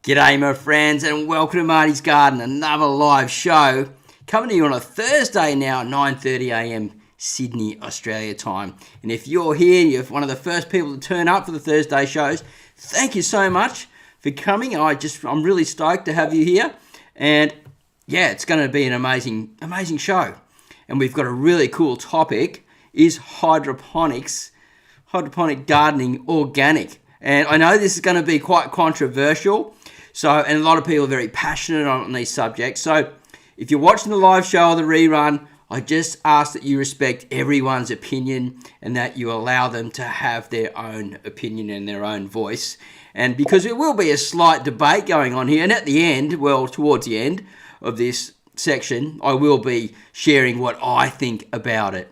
G'day my friends and welcome to Marty's Garden, another live show coming to you on a Thursday now, 9:30am Sydney, Australia time. And if you're here, you're one of the first people to turn up for the Thursday shows, thank you so much for coming. I'm really stoked to have you here. And yeah, it's going to be an amazing show. And we've got a really cool topic, is hydroponics, hydroponic gardening organic. And I know this is going to be quite controversial. And a lot of people are very passionate on these subjects. So if you're watching the live show or the rerun, I just ask that you respect everyone's opinion and that you allow them to have their own opinion and their own voice. And because there will be a slight debate going on here, and at the end, towards the end of this section, I will be sharing what I think about it.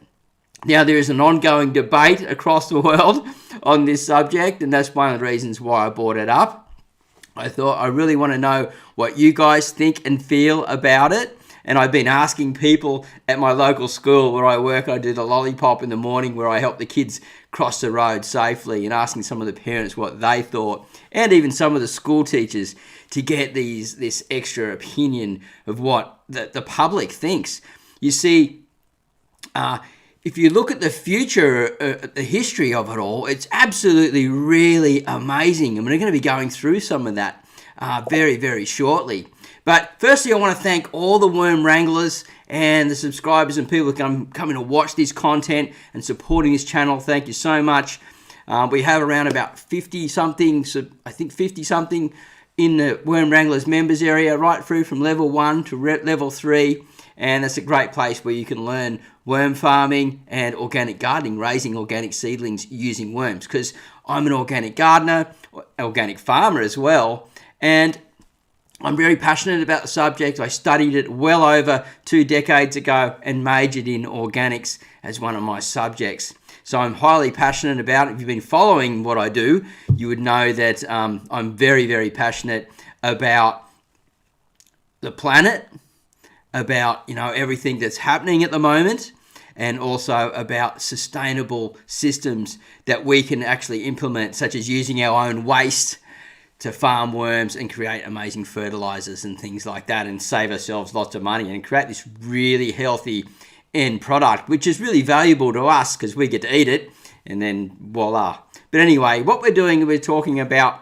Now, there is an ongoing debate across the world on this subject, and that's one of the reasons why I brought it up. I thought I really want to know what you guys think and feel about it. And I've been asking people at my local school where I work. I do the lollipop in the morning where I help the kids cross the road safely, and asking some of the parents what they thought, and even some of the school teachers, to get this extra opinion of what the public thinks. You see, if you look at the future, the history of it all, it's absolutely really amazing. And we're going to be going through some of that very, very shortly. But firstly, I want to thank all the worm wranglers and the subscribers and people who are coming to watch this content and supporting this channel. Thank you so much. We have around about 50-something, so I think 50-something in the Worm Wranglers members area, right through from level 1 to level 3. And that's a great place where you can learn worm farming and organic gardening, raising organic seedlings using worms. Because I'm an organic gardener, organic farmer as well, and I'm very passionate about the subject. I studied it well over 2 decades ago and majored in organics as one of my subjects. So I'm highly passionate about it. If you've been following what I do, you would know that I'm very, very passionate about the planet, about everything that's happening at the moment, and also about sustainable systems that we can actually implement, such as using our own waste to farm worms and create amazing fertilizers and things like that, and save ourselves lots of money and create this really healthy end product, which is really valuable to us because we get to eat it, and then voila. But anyway, what we're talking about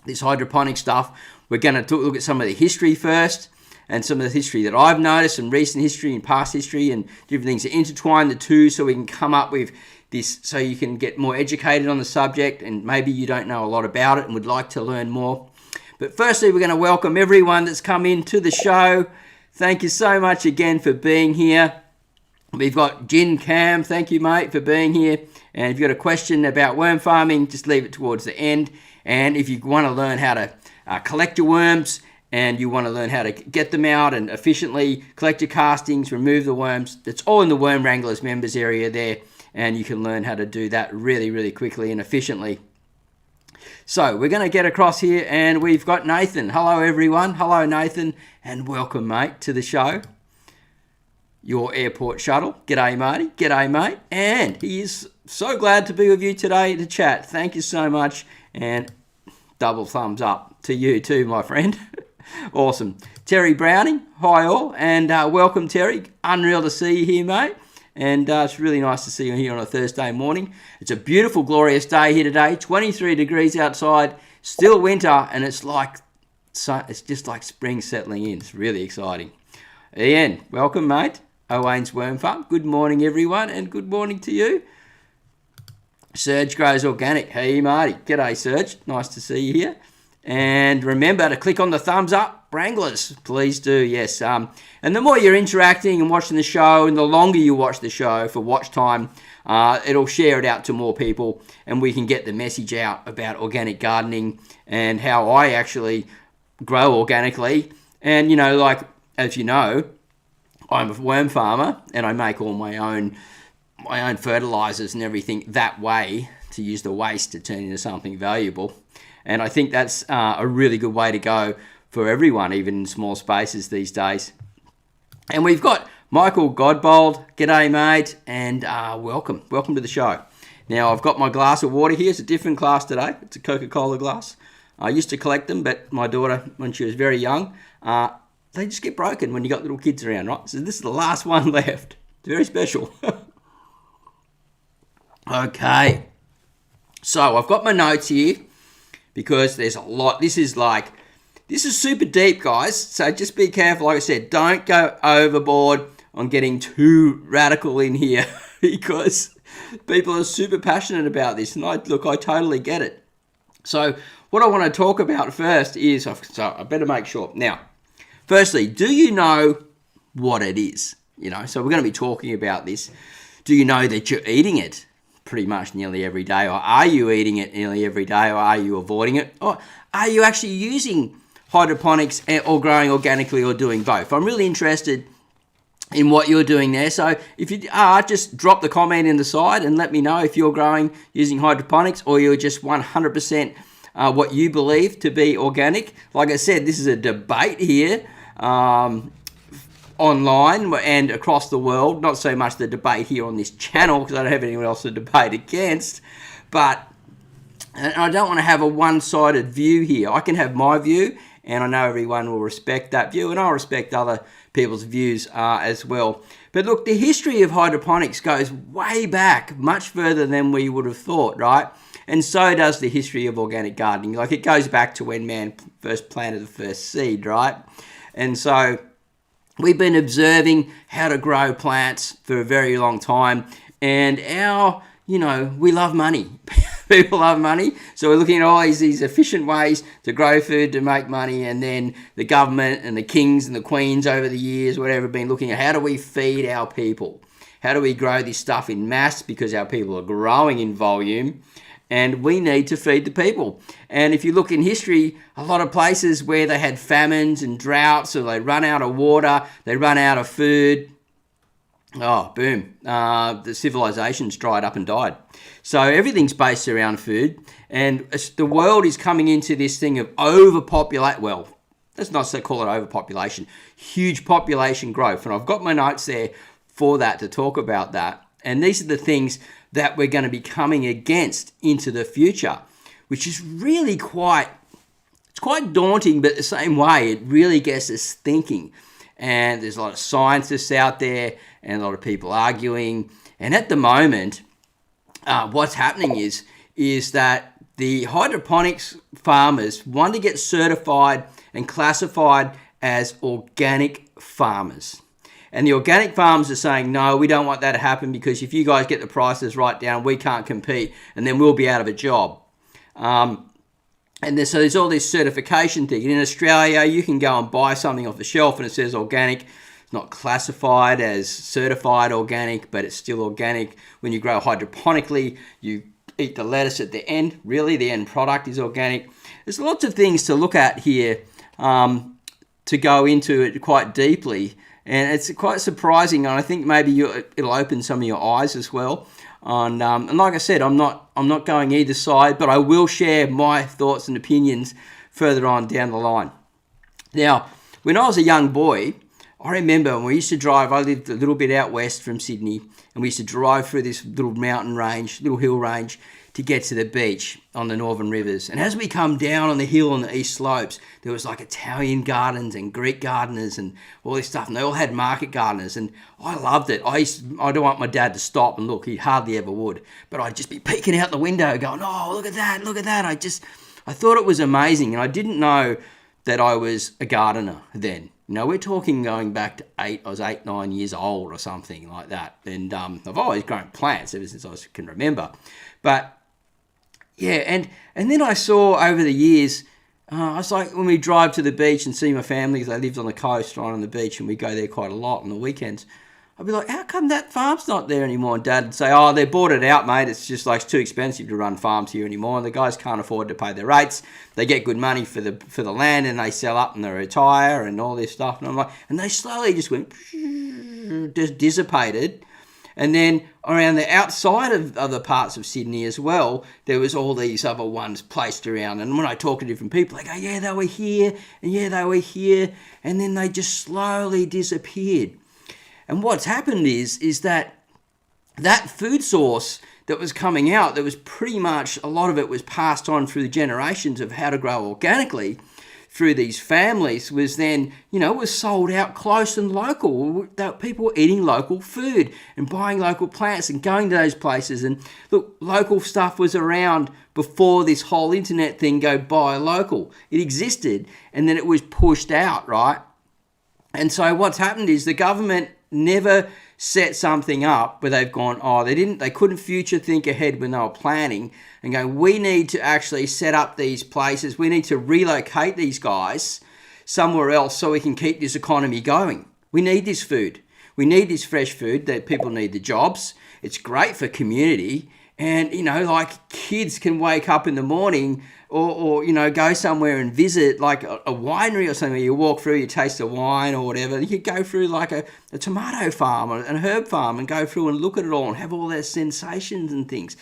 this hydroponic stuff. We're going to look at some of the history first, and some of the history that I've noticed, and recent history and past history, and different things to intertwine the two so we can come up with this, so you can get more educated on the subject, and maybe you don't know a lot about it and would like to learn more. But firstly, we're going to welcome everyone that's come into the show. Thank you so much again for being here. We've got Jin Cam, thank you mate for being here. And if you've got a question about worm farming, just leave it towards the end. And if you want to learn how to collect your worms, and you want to learn how to get them out and efficiently collect your castings, remove the worms, it's all in the Worm Wranglers members area there, and you can learn how to do that really, really quickly and efficiently. So we're going to get across here, and we've got Nathan. Hello everyone. Hello Nathan, and welcome mate to the show. Your airport shuttle. G'day Marty. G'day mate. And he is so glad to be with you today to chat. Thank you so much, and double thumbs up to you too, my friend. Awesome. Terry Browning, hi all, and welcome Terry. Unreal to see you here, mate. And it's really nice to see you here on a Thursday morning. It's a beautiful, glorious day here today. 23 degrees outside, still winter, and it's just like spring settling in. It's really exciting. Ian, welcome, mate. Owain's Worm Farm. Good morning, everyone, and good morning to you. Serge Grows Organic. Hey, Marty. G'day, Serge. Nice to see you here. And remember to click on the thumbs up, Wranglers. Please do, yes. And the more you're interacting and watching the show, and the longer you watch the show for watch time, it'll share it out to more people, and we can get the message out about organic gardening and how I actually grow organically. And, as you know, I'm a worm farmer, and I make all my own fertilizers and everything that way, to use the waste to turn into something valuable. And I think that's a really good way to go for everyone, even in small spaces these days. And we've got Michael Godbold. G'day, mate, and welcome. Welcome to the show. Now, I've got my glass of water here. It's a different glass today. It's a Coca-Cola glass. I used to collect them, but my daughter, when she was very young, they just get broken when you got little kids around, right? So this is the last one left. It's very special. Okay. So I've got my notes here because there's a lot. This is super deep, guys. So just be careful. Like I said, don't go overboard on getting too radical in here because people are super passionate about this. And I totally get it. So what I want to talk about first is, so I better make sure. Now, firstly, do you know what it is? So we're going to be talking about this. Do you know that you're eating it pretty much nearly every day? Or are you eating it nearly every day? Or are you avoiding it? Or are you actually using hydroponics or growing organically or doing both? I'm really interested in what you're doing there. So if you are, just drop the comment in the side and let me know if you're growing using hydroponics or you're just 100% what you believe to be organic. Like I said, this is a debate here online and across the world. Not so much the debate here on this channel because I don't have anyone else to debate against. But I don't want to have a one-sided view here. I can have my view, and I know everyone will respect that view, and I'll respect other people's views as well. But look, the history of hydroponics goes way back, much further than we would have thought, right? And so does the history of organic gardening. Like, it goes back to when man first planted the first seed, right? And so we've been observing how to grow plants for a very long time, and we love money. People love money, so we're looking at all these efficient ways to grow food to make money, and then the government and the kings and the queens over the years, whatever, have been looking at how do we feed our people? How do we grow this stuff in mass because our people are growing in volume, and we need to feed the people. And if you look in history, a lot of places where they had famines and droughts, or they run out of water, they run out of food, boom, the civilization's dried up and died. So everything's based around food, and the world is coming into this thing of overpopulate. Well, let's not call it overpopulation, huge population growth. And I've got my notes there for that to talk about that. And these are the things that we're going to be coming against into the future, which is really quite daunting, but the same way, it really gets us thinking. And there's a lot of scientists out there and a lot of people arguing. And at the moment, what's happening is that the hydroponics farmers want to get certified and classified as organic farmers. And the organic farmers are saying, no, we don't want that to happen because if you guys get the prices right down, we can't compete and then we'll be out of a job. So there's all this certification thing. In Australia, you can go and buy something off the shelf and it says organic. It's not classified as certified organic, but it's still organic. When you grow hydroponically, you eat the lettuce at the end. Really, the end product is organic. There's lots of things to look at here to go into it quite deeply. And it's quite surprising, and I think maybe it'll open some of your eyes as well. And like I said, I'm not going either side, but I will share my thoughts and opinions further on down the line. Now, when I was a young boy, I remember when we used to drive. I lived a little bit out west from Sydney, and we used to drive through this little mountain range, little hill range, to get to the beach on the northern rivers. And as we come down on the hill on the east slopes, there was like Italian gardens and Greek gardeners and all this stuff, and they all had market gardeners, and I loved it. I don't want my dad to stop and look. He hardly ever would, but I'd just be peeking out the window going, oh, look at that. I thought it was amazing, and I didn't know that I was a gardener then. We're talking going back to I was 8, 9 years old or something like that. And I've always grown plants ever since I can remember. But yeah, and then I saw over the years, I was like, when we drive to the beach and see my family, because they lived on the coast right on the beach, and we go there quite a lot on the weekends, I'd be like, how come that farm's not there anymore? And Dad would say, oh, they bought it out, mate. It's just like it's too expensive to run farms here anymore. And the guys can't afford to pay their rates. They get good money for the land, and they sell up and they retire and all this stuff. And I'm like, and they slowly just went, just dissipated. And then around the outside of other parts of Sydney as well, there was all these other ones placed around. And when I talk to different people, they go, yeah, they were here, and yeah, they were here. And then they just slowly disappeared. And what's happened is that food source that was coming out, that was pretty much, a lot of it was passed on through the generations of how to grow organically through these families, was then, was sold out close and local. People were eating local food and buying local plants and going to those places. And look, local stuff was around before this whole internet thing, go buy local. It existed, and then it was pushed out, right? And so what's happened is the government never set something up where they've gone, they couldn't future think ahead when they were planning and go, we need to actually set up these places. We need to relocate these guys somewhere else so we can keep this economy going. We need this food. We need this fresh food. That people need the jobs. It's great for community. And, kids can wake up in the morning or go somewhere and visit like a winery or something. You walk through, you taste the wine or whatever. You could go through like a tomato farm or a herb farm and go through and look at it all and have all their sensations and things.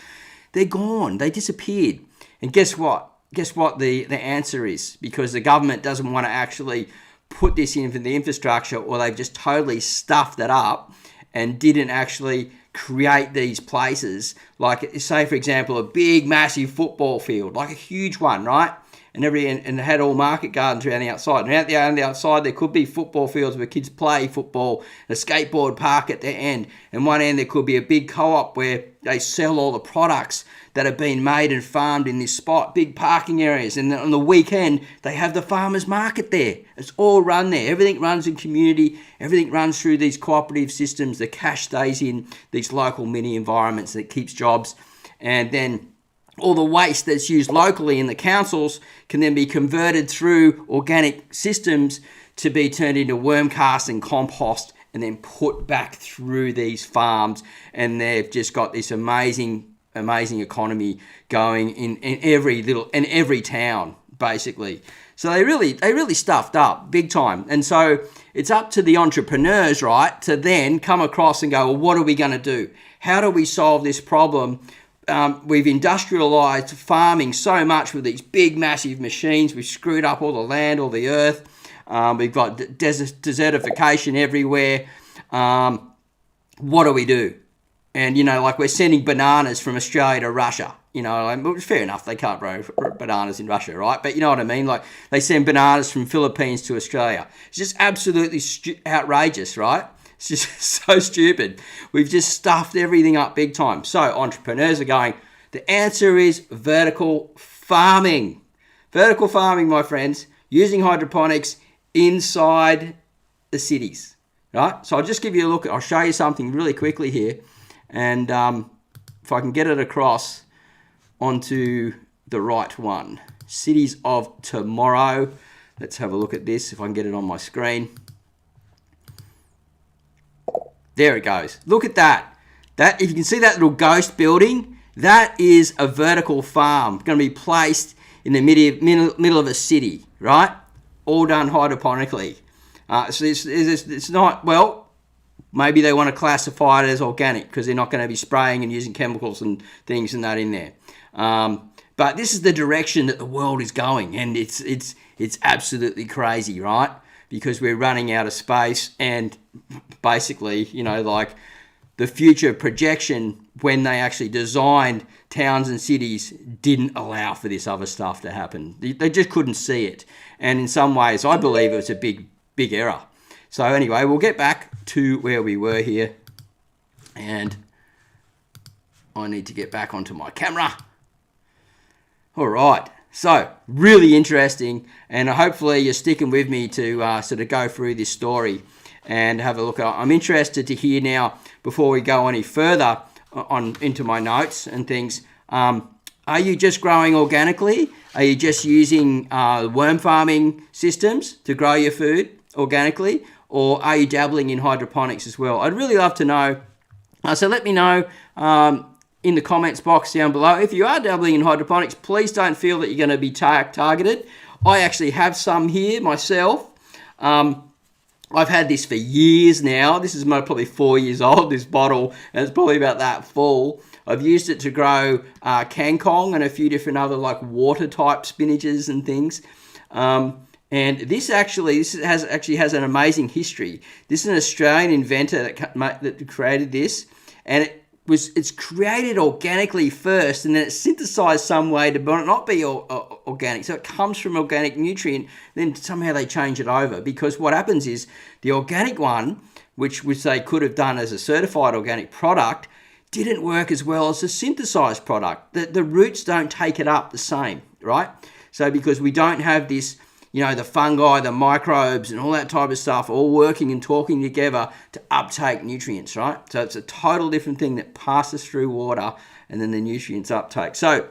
They're gone. They disappeared. And guess what? Guess what the answer is? Because the government doesn't want to actually put this in for the infrastructure, or they've just totally stuffed it up and didn't actually create these places, like say for example a big massive football field, like a huge one, right? And it had all market gardens around the outside. And out the outside there could be football fields where kids play football, a skateboard park at the end. And one end there could be a big co-op where they sell all the products that have been made and farmed in this spot, big parking areas. And on the weekend they have the farmers market there. It's all run there. Everything runs in community. Everything runs through these cooperative systems. The cash stays in these local mini environments that keeps jobs. And then all the waste that's used locally in the councils can then be converted through organic systems to be turned into worm cast and compost and then put back through these farms. And they've just got this amazing economy going in every town, basically. So they really stuffed up big time. And so it's up to the entrepreneurs, right, to then come across and go, well, what are we going to do? How do we solve this problem? We've industrialized farming so much with these big, massive machines. We've screwed up all the land, all the earth. We've got desertification everywhere. What do we do? And, we're sending bananas from Australia to Russia. Fair enough, they can't grow bananas in Russia, right? But you know what I mean? Like, they send bananas from Philippines to Australia. It's just absolutely outrageous, right? It's just so stupid. We've just stuffed everything up big time. So entrepreneurs are going, the answer is vertical farming. Vertical farming, my friends, using hydroponics inside the cities, right? So I'll just give you a look. I'll show you something really quickly here. And if I can get it across onto the right one. Cities of tomorrow. Let's have a look at this, if I can get it on my screen. There it goes. Look at that. If you can see that little ghost building, that is a vertical farm. Going to be placed in the middle of a city, right? All done hydroponically. So it's not, well, maybe they want to classify it as organic because they're not going to be spraying and using chemicals and things and that in there. But this is the direction that the world is going, and it's absolutely crazy, right? Because we're running out of space, and basically, the future projection when they actually designed towns and cities didn't allow for this other stuff to happen. They just couldn't see it. And in some ways, I believe it was a big error. So anyway, we'll get back to where we were here. And I need to get back onto my camera. All right. So, really interesting, and hopefully you're sticking with me to sort of go through this story and have a look. I'm interested to hear now, before we go any further into my notes and things, are you just growing organically? Are you just using worm farming systems to grow your food organically? Or are you dabbling in hydroponics as well? I'd really love to know. So let me know in the comments box down below. If you are dabbling in hydroponics, please don't feel that you're going to be targeted. I actually have some here myself. I've had this for years now. This is probably 4 years old, this bottle, and it's probably about that full. I've used it to grow kangkong and a few different other like water type spinaches and things. And this has an amazing history. This is an Australian inventor that created this, and it's created organically first, and then it's synthesized some way to not be organic. So it comes from organic nutrient, then somehow they change it over, because what happens is the organic one, which they could have done as a certified organic product, didn't work as well as a synthesized product. The roots don't take it up the same, right? So because we don't have this, the fungi, the microbes, and all that type of stuff all working and talking together to uptake nutrients, right? So it's a total different thing that passes through water and then the nutrients uptake. So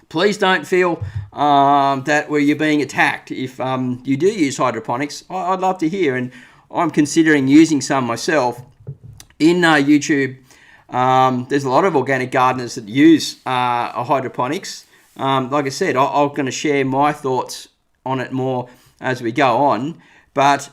please don't feel that you're being attacked if you do use hydroponics. I'd love to hear, and I'm considering using some myself. In YouTube, there's a lot of organic gardeners that use hydroponics. Like I said, I'm going to share my thoughts on it more as we go on, but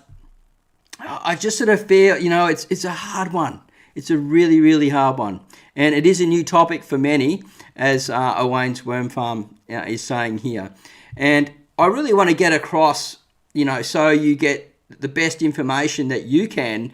I just sort of feel, it's a hard one. It's a really, really hard one, and it is a new topic for many, as Owain's Worm Farm is saying here. And I really want to get across, so you get the best information that you can,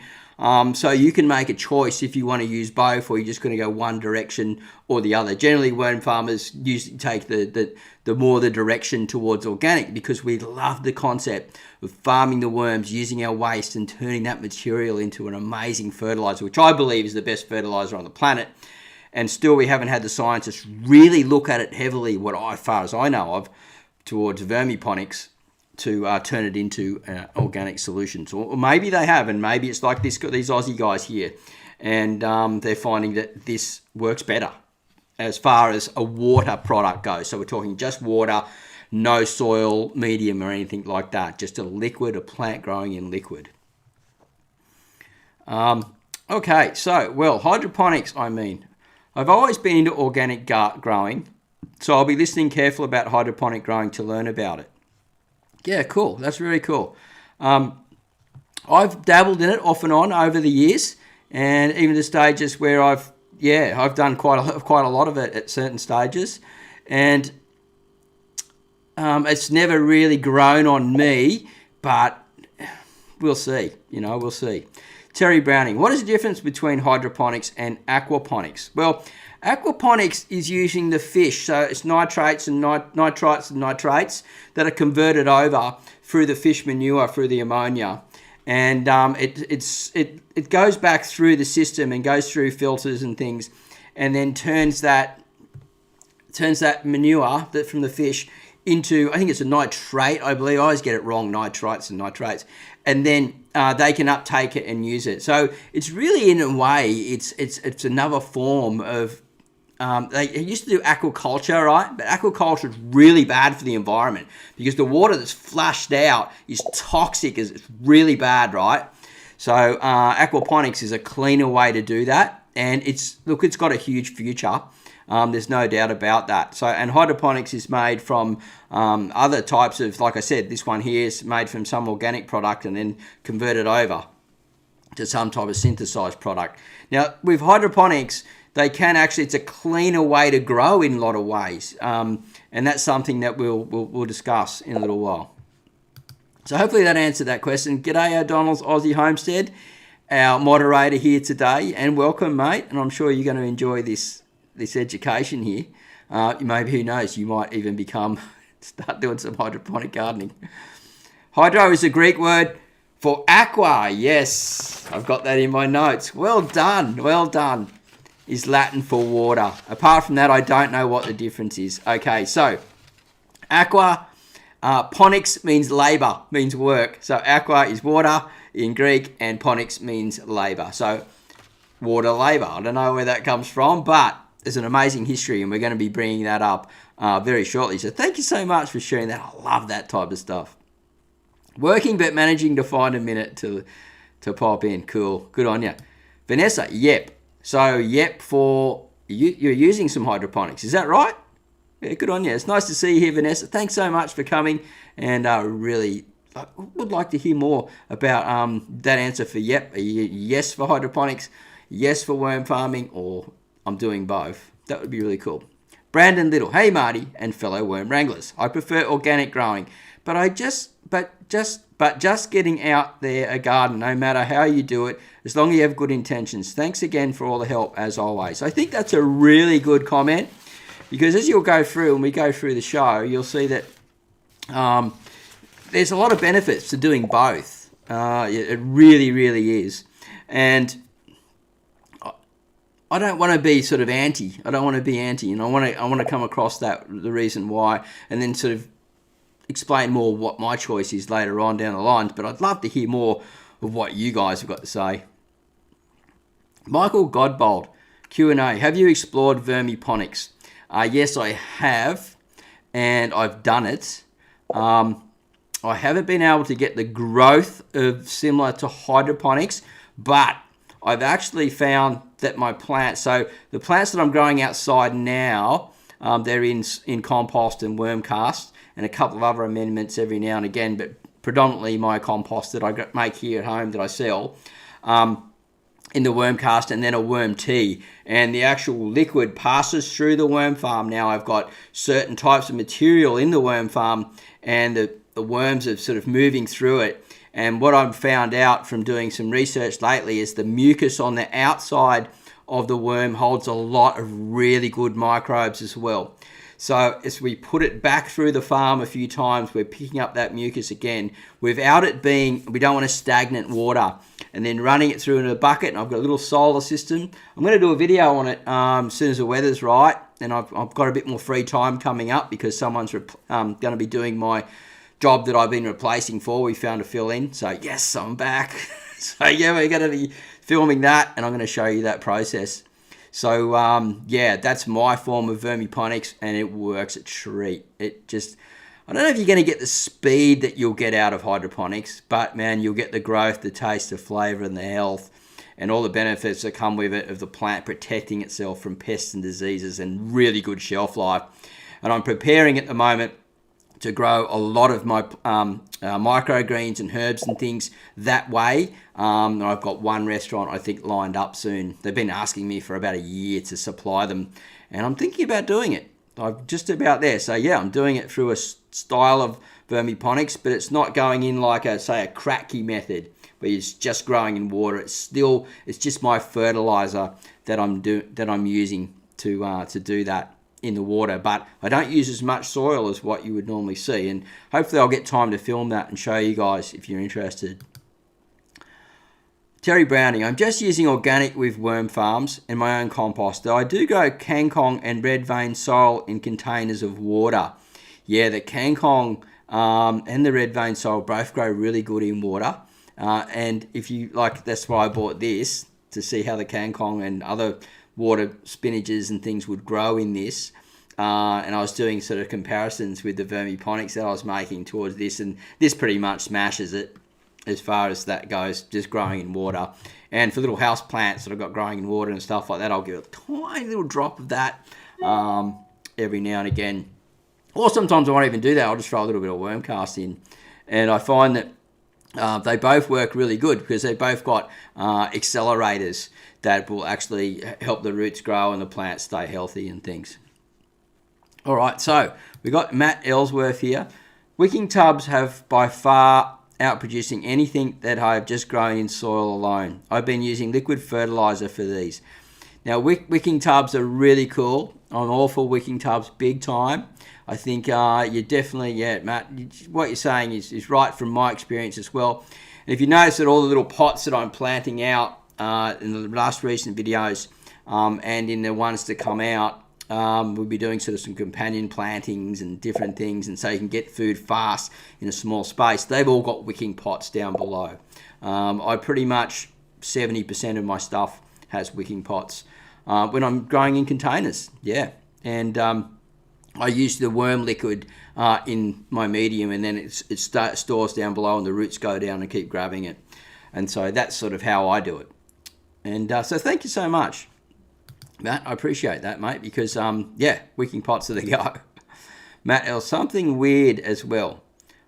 so you can make a choice if you want to use both, or you're just going to go one direction or the other. Generally, worm farmers usually take the more the direction towards organic, because we love the concept of farming the worms, using our waste and turning that material into an amazing fertilizer, which I believe is the best fertilizer on the planet. And still, we haven't had the scientists really look at it heavily, as far as I know of, towards vermiponics, to turn it into organic solutions. Or maybe they have, and maybe it's like these Aussie guys here, and they're finding that this works better as far as a water product goes. So we're talking just water, no soil, medium, or anything like that. Just a liquid, a plant growing in liquid. Okay, so, hydroponics, I've always been into organic growing, so I'll be listening careful about hydroponic growing to learn about it. Yeah, cool. That's really cool. I've dabbled in it off and on over the years, and even the stages where I've done quite a lot of it at certain stages, and it's never really grown on me, but we'll see. We'll see. Terry Browning, what is the difference between hydroponics and aquaponics? Well, aquaponics is using the fish, so it's nitrates and nitrites and nitrates that are converted over through the fish manure, through the ammonia, and it goes back through the system and goes through filters and things, and then turns that manure from the fish into, I think it's a nitrate, I believe. I always get it wrong, nitrites and nitrates, and then they can uptake it and use it. So it's really, in a way, it's another form of. They used to do aquaculture, right? But aquaculture is really bad for the environment, because the water that's flushed out is toxic. It's really bad, right? So aquaponics is a cleaner way to do that, and it's got a huge future. There's no doubt about that. So, and hydroponics is made from other types of, like I said, this one here is made from some organic product and then converted over to some type of synthesized product. Now, with hydroponics, they can actually, it's a cleaner way to grow in a lot of ways. And that's something that we'll discuss in a little while. So hopefully that answered that question. G'day, O'Donnell's Aussie Homestead, our moderator here today, and welcome, mate. And I'm sure you're going to enjoy this education here. Maybe, who knows, you might even start doing some hydroponic gardening. Hydro is a Greek word for aqua. Yes, I've got that in my notes. Well done. Is Latin for water. Apart from that, I don't know what the difference is. Okay, so aqua, ponics means labor, means work. So aqua is water in Greek, and ponics means labor. So water labor. I don't know where that comes from, but there's an amazing history, and we're going to be bringing that up very shortly. So thank you so much for sharing that. I love that type of stuff. Working but managing to find a minute to pop in. Cool. Good on you. Vanessa, yep. So, for you're using some hydroponics. Is that right? Yeah, good on you. It's nice to see you here, Vanessa. Thanks so much for coming, and really would like to hear more about that answer for yep. Are you yes for hydroponics, yes for worm farming, or I'm doing both? That would be really cool. Brandon Little, hey Marty and fellow worm wranglers. I prefer organic growing, but I just just getting out there a garden, no matter how you do it, as long as you have good intentions. Thanks again for all the help, as always. I think that's a really good comment, because as you'll go through, and we go through the show, you'll see that there's a lot of benefits to doing both. It really, really is. And I don't want to be sort of anti. I don't want to be anti, and I want to come across the reason why, and then sort of explain more what my choice is later on down the line. But I'd love to hear more of what you guys have got to say. Michael Godbold, Q&A. Have you explored Vermiponics? Yes, I have, and I've done it. I haven't been able to get the growth of similar to hydroponics, but I've actually found that my plants, so the plants that I'm growing outside now, they're in compost and worm cast, and a couple of other amendments every now and again, but predominantly my compost that I make here at home that I sell in the worm cast, and then a worm tea. And the actual liquid passes through the worm farm. Now I've got certain types of material in the worm farm, and the worms are sort of moving through it. And what I've found out from doing some research lately is the mucus on the outside of the worm holds a lot of really good microbes as well. So as we put it back through the farm a few times, we're picking up that mucus again without it being, we don't want a stagnant water. And then running it through in a bucket, and I've got a little solar system. I'm going to do a video on it as soon as the weather's right, and I've got a bit more free time coming up because someone's going to be doing my job that I've been replacing for. We found a fill-in, so yes, I'm back. So yeah, we're going to be filming that, and I'm going to show you that process. So yeah, that's my form of vermiponics, and it works a treat. It just, I don't know if you're going to get the speed that you'll get out of hydroponics, but man, you'll get the growth, the taste, the flavor, and the health, and all the benefits that come with it of the plant protecting itself from pests and diseases, and really good shelf life. And I'm preparing at the moment to grow a lot of my microgreens and herbs and things that way. And I've got one restaurant I think lined up soon. They've been asking me for about a year to supply them, and I'm thinking about doing it. I'm just about there. So yeah, I'm doing it through a style of vermiponics, but it's not going in like a cracky method where it's just growing in water. It's just my fertilizer that I'm using to do that in the water, but I don't use as much soil as what you would normally see, and hopefully I'll get time to film that and show you guys if you're interested. Terry Browning, I'm just using organic with worm farms and my own compost, though I do grow kangkong and red vein sorrel in containers of water. Yeah, the kangkong and the red vein sorrel both grow really good in water, and if you like, that's why I bought this, to see how the kangkong and other water spinaches and things would grow in this, and I was doing sort of comparisons with the vermiponics that I was making towards this, and this pretty much smashes it as far as that goes, just growing in water. And for little house plants that I've got growing in water and stuff like that, I'll give a tiny little drop of that every now and again. Or sometimes I won't even do that, I'll just throw a little bit of worm cast in. And I find that they both work really good because they both got accelerators that will actually help the roots grow and the plants stay healthy and things. All right, so we got Matt Ellsworth here. Wicking tubs have by far outproducing anything that I have just grown in soil alone. I've been using liquid fertilizer for these. Now, wicking tubs are really cool. I'm all for wicking tubs big time. I think you definitely, yeah, Matt, what you're saying is right from my experience as well. And if you notice that all the little pots that I'm planting out in the last recent videos and in the ones to come out, we'll be doing sort of some companion plantings and different things, and so you can get food fast in a small space. They've all got wicking pots down below. I pretty much 70% of my stuff has wicking pots when I'm growing in containers, yeah. And I use the worm liquid in my medium, and then it stores down below and the roots go down and keep grabbing it. And so that's sort of how I do it. And so thank you so much, Matt. I appreciate that, mate, because, yeah, wicking pots are the go. Matt L, something weird as well.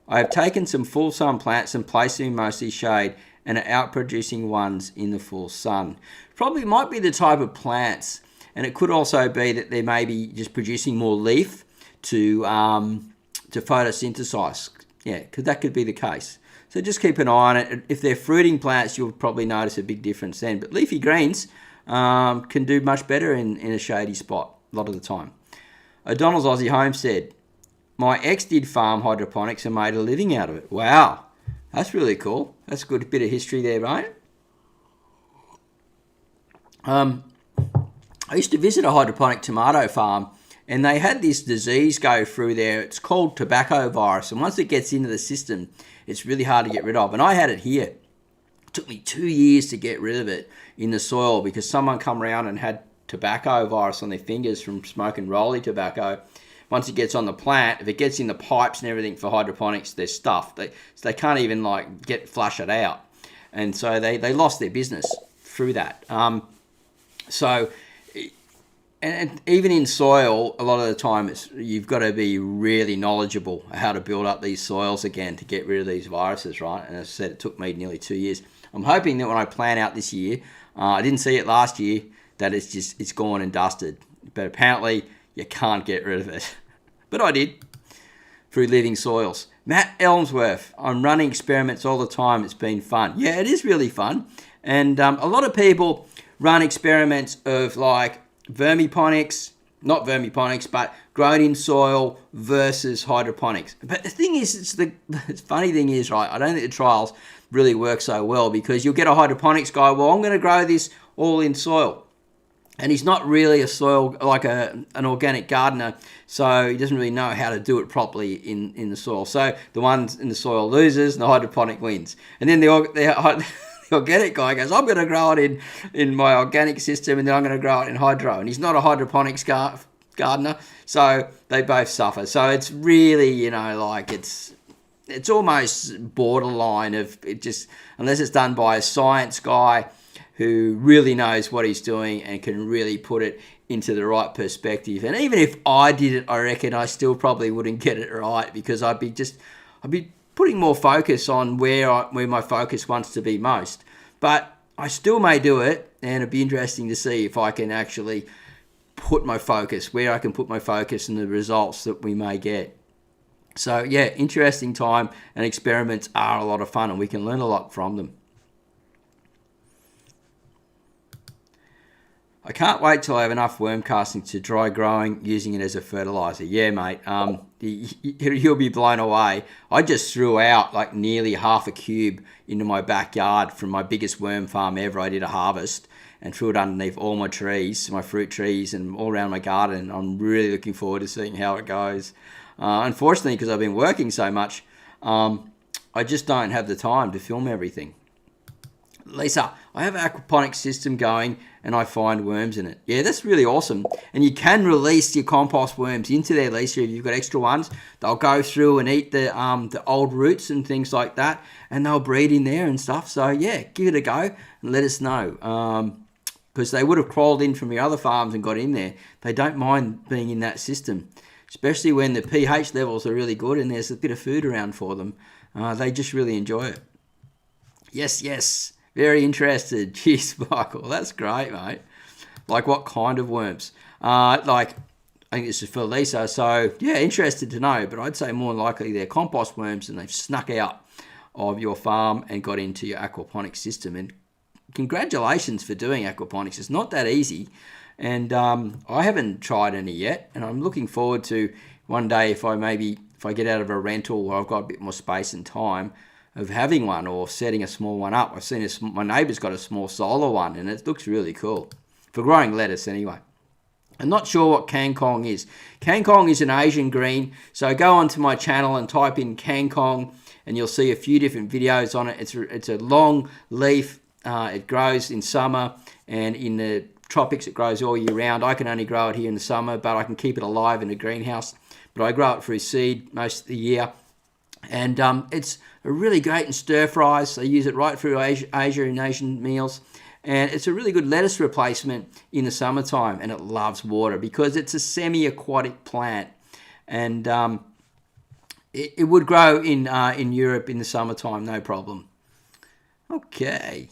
I have taken some full sun plants and placed them in mostly shade and are outproducing ones in the full sun. Probably might be the type of plants, and it could also be that they may be just producing more leaf to photosynthesize. Yeah, because that could be the case. So just keep an eye on it. If they're fruiting plants, you'll probably notice a big difference then. But leafy greens can do much better in a shady spot a lot of the time. O'Donnell's Aussie Homestead. My ex did farm hydroponics and made a living out of it. Wow, that's really cool. That's a good bit of history there, mate. I used to visit a hydroponic tomato farm, and they had this disease go through there. It's called tobacco virus, and once it gets into the system, it's really hard to get rid of. And I had it here. It took me 2 years to get rid of it in the soil because someone come around and had tobacco virus on their fingers from smoking rolly tobacco. Once it gets on the plant, if it gets in the pipes and everything for hydroponics, they're stuffed. They can't even flush it out. And so they lost their business through that. And even in soil, a lot of the time, you've got to be really knowledgeable how to build up these soils again to get rid of these viruses, right? And as I said, it took me nearly 2 years. I'm hoping that when I plant out this year, I didn't see it last year, that it's gone and dusted. But apparently, you can't get rid of it. But I did through living soils. Matt Elmsworth, I'm running experiments all the time. It's been fun. Yeah, it is really fun. And a lot of people run experiments of like Vermiponics, not Vermiponics, but grown in soil versus hydroponics. But the thing is, the funny thing is, right, I don't think the trials really work so well because you'll get a hydroponics guy, well, I'm going to grow this all in soil. And he's not really a soil, like an organic gardener, so he doesn't really know how to do it properly in the soil. So the ones in the soil loses and the hydroponic wins. And then the organic guy goes, I'm going to grow it in my organic system and then I'm going to grow it in hydro. And he's not a hydroponics gardener, so they both suffer. So it's really, it's almost borderline of it just, unless it's done by a science guy who really knows what he's doing and can really put it into the right perspective. And even if I did it, I reckon I still probably wouldn't get it right because I'd be putting more focus on where my focus wants to be most. But I still may do it, and it'd be interesting to see if I can actually put my focus, where I can put my focus and the results that we may get. So yeah, interesting time, and experiments are a lot of fun and we can learn a lot from them. I can't wait till I have enough worm castings to try growing using it as a fertilizer. Yeah, mate, you'll be blown away. I just threw out like nearly half a cube into my backyard from my biggest worm farm ever. I did a harvest and threw it underneath all my trees, my fruit trees, and all around my garden. I'm really looking forward to seeing how it goes. Unfortunately, because I've been working so much, I just don't have the time to film everything. Lisa, I have an aquaponics system going and I find worms in it. Yeah, that's really awesome. And you can release your compost worms into there, Lisa, if you've got extra ones. They'll go through and eat the old roots and things like that, and they'll breed in there and stuff. So yeah, give it a go and let us know. Because they would have crawled in from your other farms and got in there. They don't mind being in that system, especially when the pH levels are really good and there's a bit of food around for them. They just really enjoy it. Yes. Very interested. Cheers, Michael. That's great, mate. Like what kind of worms? I think this is for Lisa. So, yeah, interested to know. But I'd say more than likely they're compost worms and they've snuck out of your farm and got into your aquaponics system. And congratulations for doing aquaponics. It's not that easy. And I haven't tried any yet. And I'm looking forward to one day if I get out of a rental where I've got a bit more space and time, of having one or setting a small one up. I've seen my neighbour's got a small solar one and it looks really cool. For growing lettuce anyway. I'm not sure what kangkong is. Kangkong is an Asian green. So go onto my channel and type in kangkong and you'll see a few different videos on it. It's a long leaf. It grows in summer and in the tropics it grows all year round. I can only grow it here in the summer, but I can keep it alive in a greenhouse. But I grow it through seed most of the year. And it's really great in stir fries. They use it right through Asia in Asian meals. And it's a really good lettuce replacement in the summertime. And it loves water because it's a semi-aquatic plant. And it would grow in Europe in the summertime, no problem. Okay.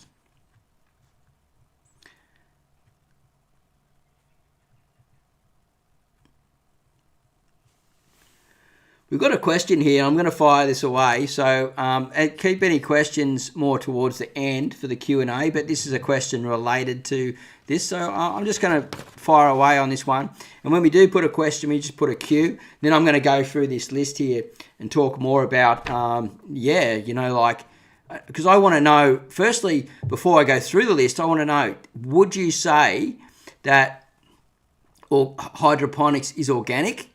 We've got a question here. I'm going to fire this away. So keep any questions more towards the end for the Q&A, but this is a question related to this. So I'm just going to fire away on this one. And when we do put a question, we just put a Q. Then I'm going to go through this list here and talk more about, because I want to know, firstly, before I go through the list, I want to know, would you say that hydroponics is organic?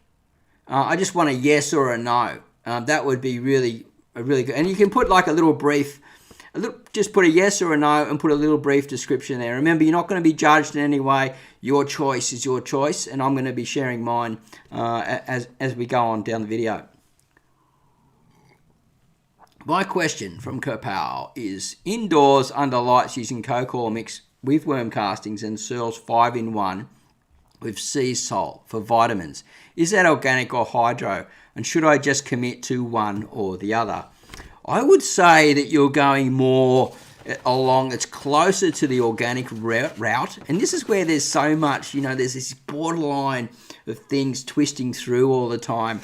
I just want a yes or a no. That would be really good. And you can put like just put a yes or a no and put a little brief description there. Remember, you're not going to be judged in any way. Your choice is your choice, and I'm going to be sharing mine as we go on down the video. My question from Kerpow is, indoors under lights using cocoa mix with worm castings and Searles 5-in-1 with sea salt for vitamins. Is that organic or hydro? And should I just commit to one or the other? I would say that you're going more along, it's closer to the organic route. And this is where there's so much, there's this borderline of things twisting through all the time.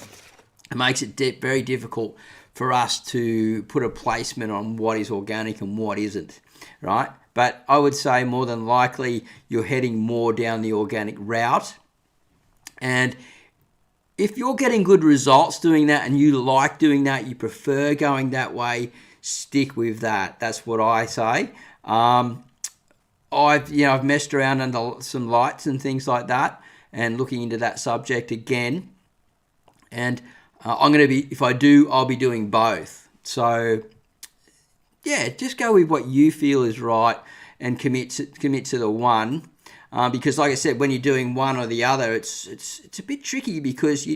It makes it very difficult for us to put a placement on what is organic and what isn't, right? But I would say more than likely you're heading more down the organic route. And if you're getting good results doing that and you like doing that, you prefer going that way, stick with that. That's what I say. I've messed around under some lights and things like that and looking into that subject again. And if I do, I'll be doing both. So yeah, just go with what you feel is right and commit to the one. Because like I said, when you're doing one or the other, it's a bit tricky because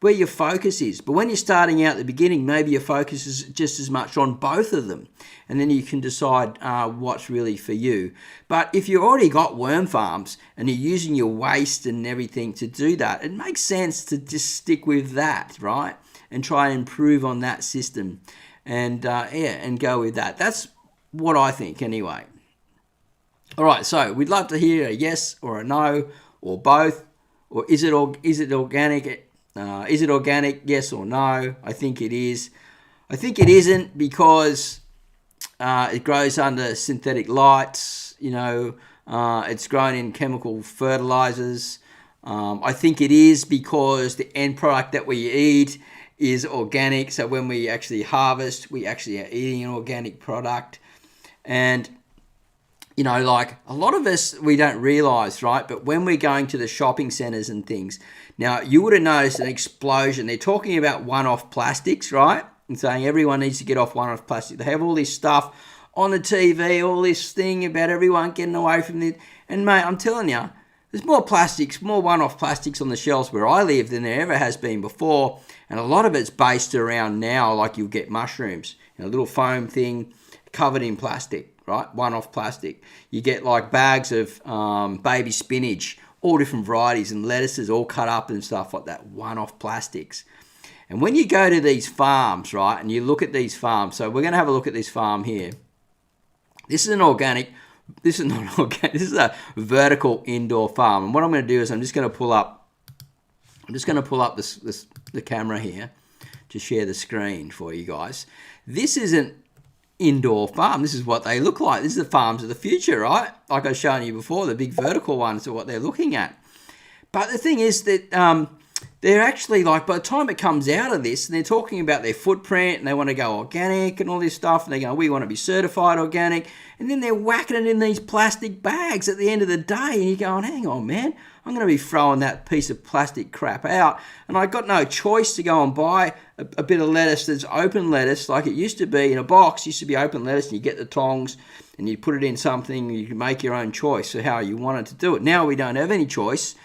where your focus is. But when you're starting out at the beginning, maybe your focus is just as much on both of them. And then you can decide what's really for you. But if you've already got worm farms and you're using your waste and everything to do that, it makes sense to just stick with that, right? And try and improve on that system and go with that. That's what I think anyway. All right, so we'd love to hear a yes or a no or both. Or is it organic? Is it organic? Yes or no? I think it is. I think it isn't because it grows under synthetic lights. It's grown in chemical fertilizers. I think it is because the end product that we eat is organic. So when we actually harvest, we actually are eating an organic product. And like a lot of us, we don't realize, right? But when we're going to the shopping centers and things, now you would have noticed an explosion. They're talking about one-off plastics, right? And saying everyone needs to get off one-off plastic. They have all this stuff on the TV, all this thing about everyone getting away from it. And mate, I'm telling you, there's more one-off plastics on the shelves where I live than there ever has been before. And a lot of it's based around now, like you'll get mushrooms, a little foam thing covered in plastic. Right, one-off plastic. You get like bags of baby spinach, all different varieties, and lettuces all cut up and stuff like that, one-off plastics. And when you go to these farms, right, and you look at these farms, so we're going to have a look at this farm here. This is not organic, this is a vertical indoor farm. And what I'm going to do is I'm just going to pull up the camera here to share the screen for you guys. This isn't indoor farm. This is what they look like. This is the farms of the future, right? Like I was showing you before, the big vertical ones are what they're looking at. But the thing is that they're actually like, by the time it comes out of this, and they're talking about their footprint and they want to go organic and all this stuff, and they go, we want to be certified organic, and then they're whacking it in these plastic bags at the end of the day, and you're going, hang on, man, I'm going to be throwing that piece of plastic crap out, and I got no choice to go and buy a bit of lettuce that's open lettuce like it used to be in a box. It used to be open lettuce, and you get the tongs and you put it in something, you can make your own choice of how you wanted to do it. Now we don't have any choice,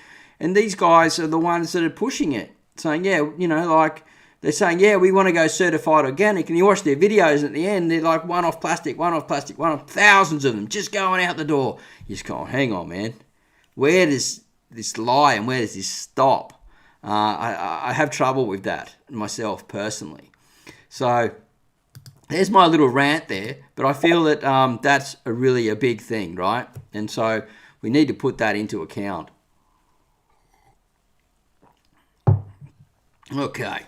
and these guys are the ones that are pushing it, saying, yeah, like they're saying, yeah, we want to go certified organic, and you watch their videos at the end, they're like one-off plastic, thousands of them just going out the door. You just go, hang on, man, where does this lie and where does this stop? I have trouble with that myself personally. So there's my little rant there, but I feel that that's really a big thing, right? And so we need to put that into account. Okay.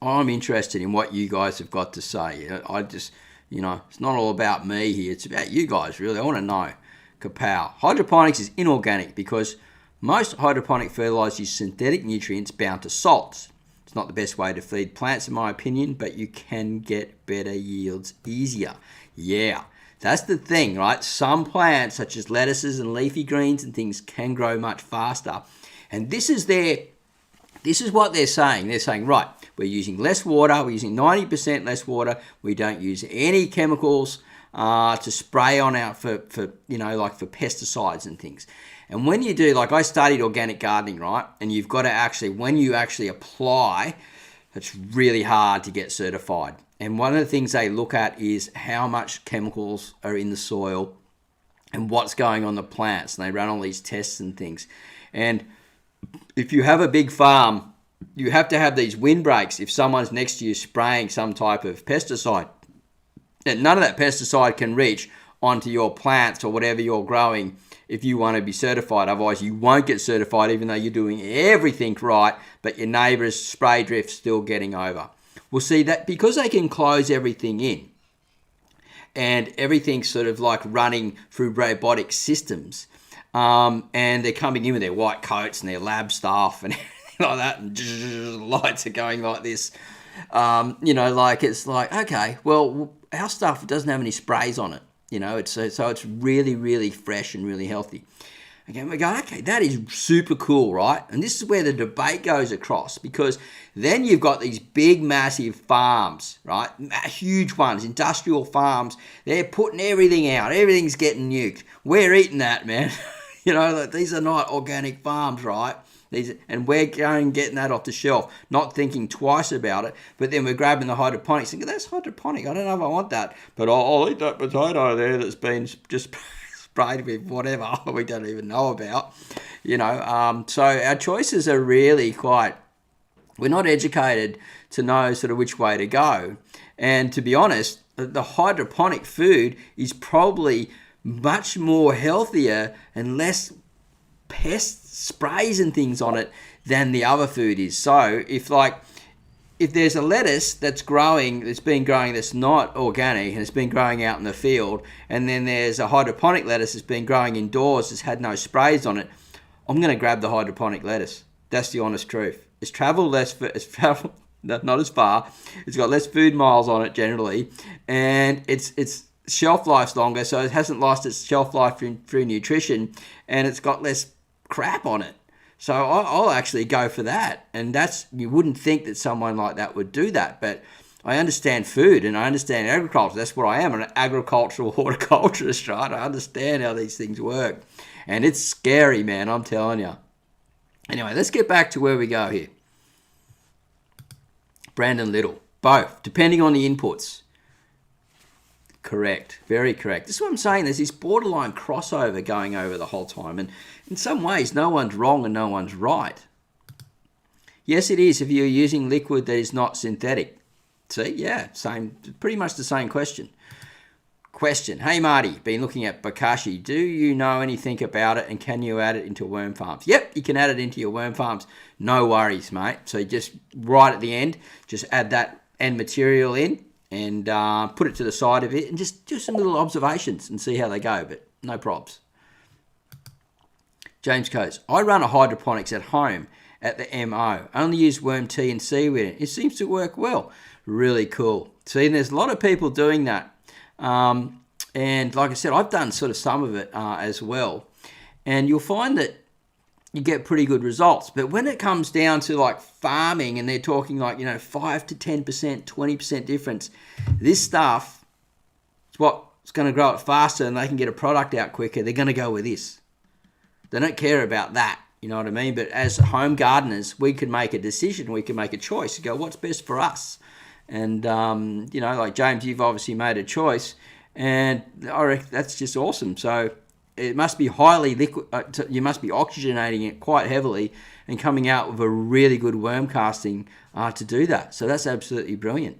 I'm interested in what you guys have got to say. I just, it's not all about me here. It's about you guys, really. I want to know. Kapow. Hydroponics is inorganic because most hydroponic fertilizer is synthetic nutrients bound to salts. It's not the best way to feed plants, in my opinion, but you can get better yields easier. Yeah, that's the thing, right? Some plants, such as lettuces and leafy greens and things, can grow much faster. And this is what they're saying. They're saying, right, we're using less water. We're using 90% less water. We don't use any chemicals to spray on out for pesticides and things. And when you do, like I studied organic gardening, right? And you've got to when you actually apply, it's really hard to get certified. And one of the things they look at is how much chemicals are in the soil and what's going on the plants. And they run all these tests and things. And if you have a big farm, you have to have these windbreaks if someone's next to you spraying some type of pesticide. And none of that pesticide can reach onto your plants or whatever you're growing if you want to be certified. Otherwise, you won't get certified even though you're doing everything right, but your neighbour's spray drift's still getting over. We'll see that because they can close everything in and everything's sort of like running through robotic systems, and they're coming in with their white coats and their lab stuff and everything like that, and lights are going like this. It's like, okay, well, our stuff doesn't have any sprays on it. So it's really, really fresh and really healthy. Again, we go, okay, that is super cool, right? And this is where the debate goes across, because then you've got these big, massive farms, right? Huge ones, industrial farms. They're putting everything out. Everything's getting nuked. We're eating that, man. These are not organic farms, right? And we're going and getting that off the shelf, not thinking twice about it. But then we're grabbing the hydroponics, thinking, that's hydroponic. I don't know if I want that. But I'll eat that potato there that's been just sprayed with whatever we don't even know about. So our choices are really we're not educated to know sort of which way to go. And to be honest, the hydroponic food is probably much more healthier and less pest sprays and things on it than the other food is. So if there's a lettuce that's been growing that's not organic and it's been growing out in the field, and then there's a hydroponic lettuce that's been growing indoors that's had no sprays on it, I'm going to grab the hydroponic lettuce. That's the honest truth. It's traveled not as far. It's got less food miles on it generally, and it's shelf life's longer, so it hasn't lost its shelf life through nutrition, and it's got less crap on it. So I'll actually go for that. And you wouldn't think that someone like that would do that, but I understand food and I understand agriculture. That's what I am, an agricultural horticulturist, right? I understand how these things work. And it's scary, man, I'm telling you. Anyway, let's get back to where we go here. Brandon Little. Both, depending on the inputs. Correct. Very correct. This is what I'm saying. There's this borderline crossover going over the whole time. And in some ways, no one's wrong and no one's right. Yes, it is if you're using liquid that is not synthetic. See? Yeah, pretty much the same question. Hey, Marty, been looking at bokashi. Do you know anything about it and can you add it into worm farms? Yep, you can add it into your worm farms. No worries, mate. So just right at the end, just add that end material in and put it to the side of it and just do some little observations and see how they go, but no probs. James Coates, I run a hydroponics at home at the MO. Only use worm tea and seaweed in it. It seems to work well. Really cool. See, there's a lot of people doing that. And like I said, I've done sort of some of it as well. And you'll find that you get pretty good results. But when it comes down to like farming and they're talking like, 5 to 10%, 20% difference, this stuff is what's going to grow it faster and they can get a product out quicker. They're going to go with this. They don't care about that. You know what I mean? But as home gardeners, we can make a decision. We can make a choice. Go, what's best for us? And, like James, you've obviously made a choice. And I reckon that's just awesome. So it must be highly liquid. You must be oxygenating it quite heavily and coming out with a really good worm casting to do that. So that's absolutely brilliant.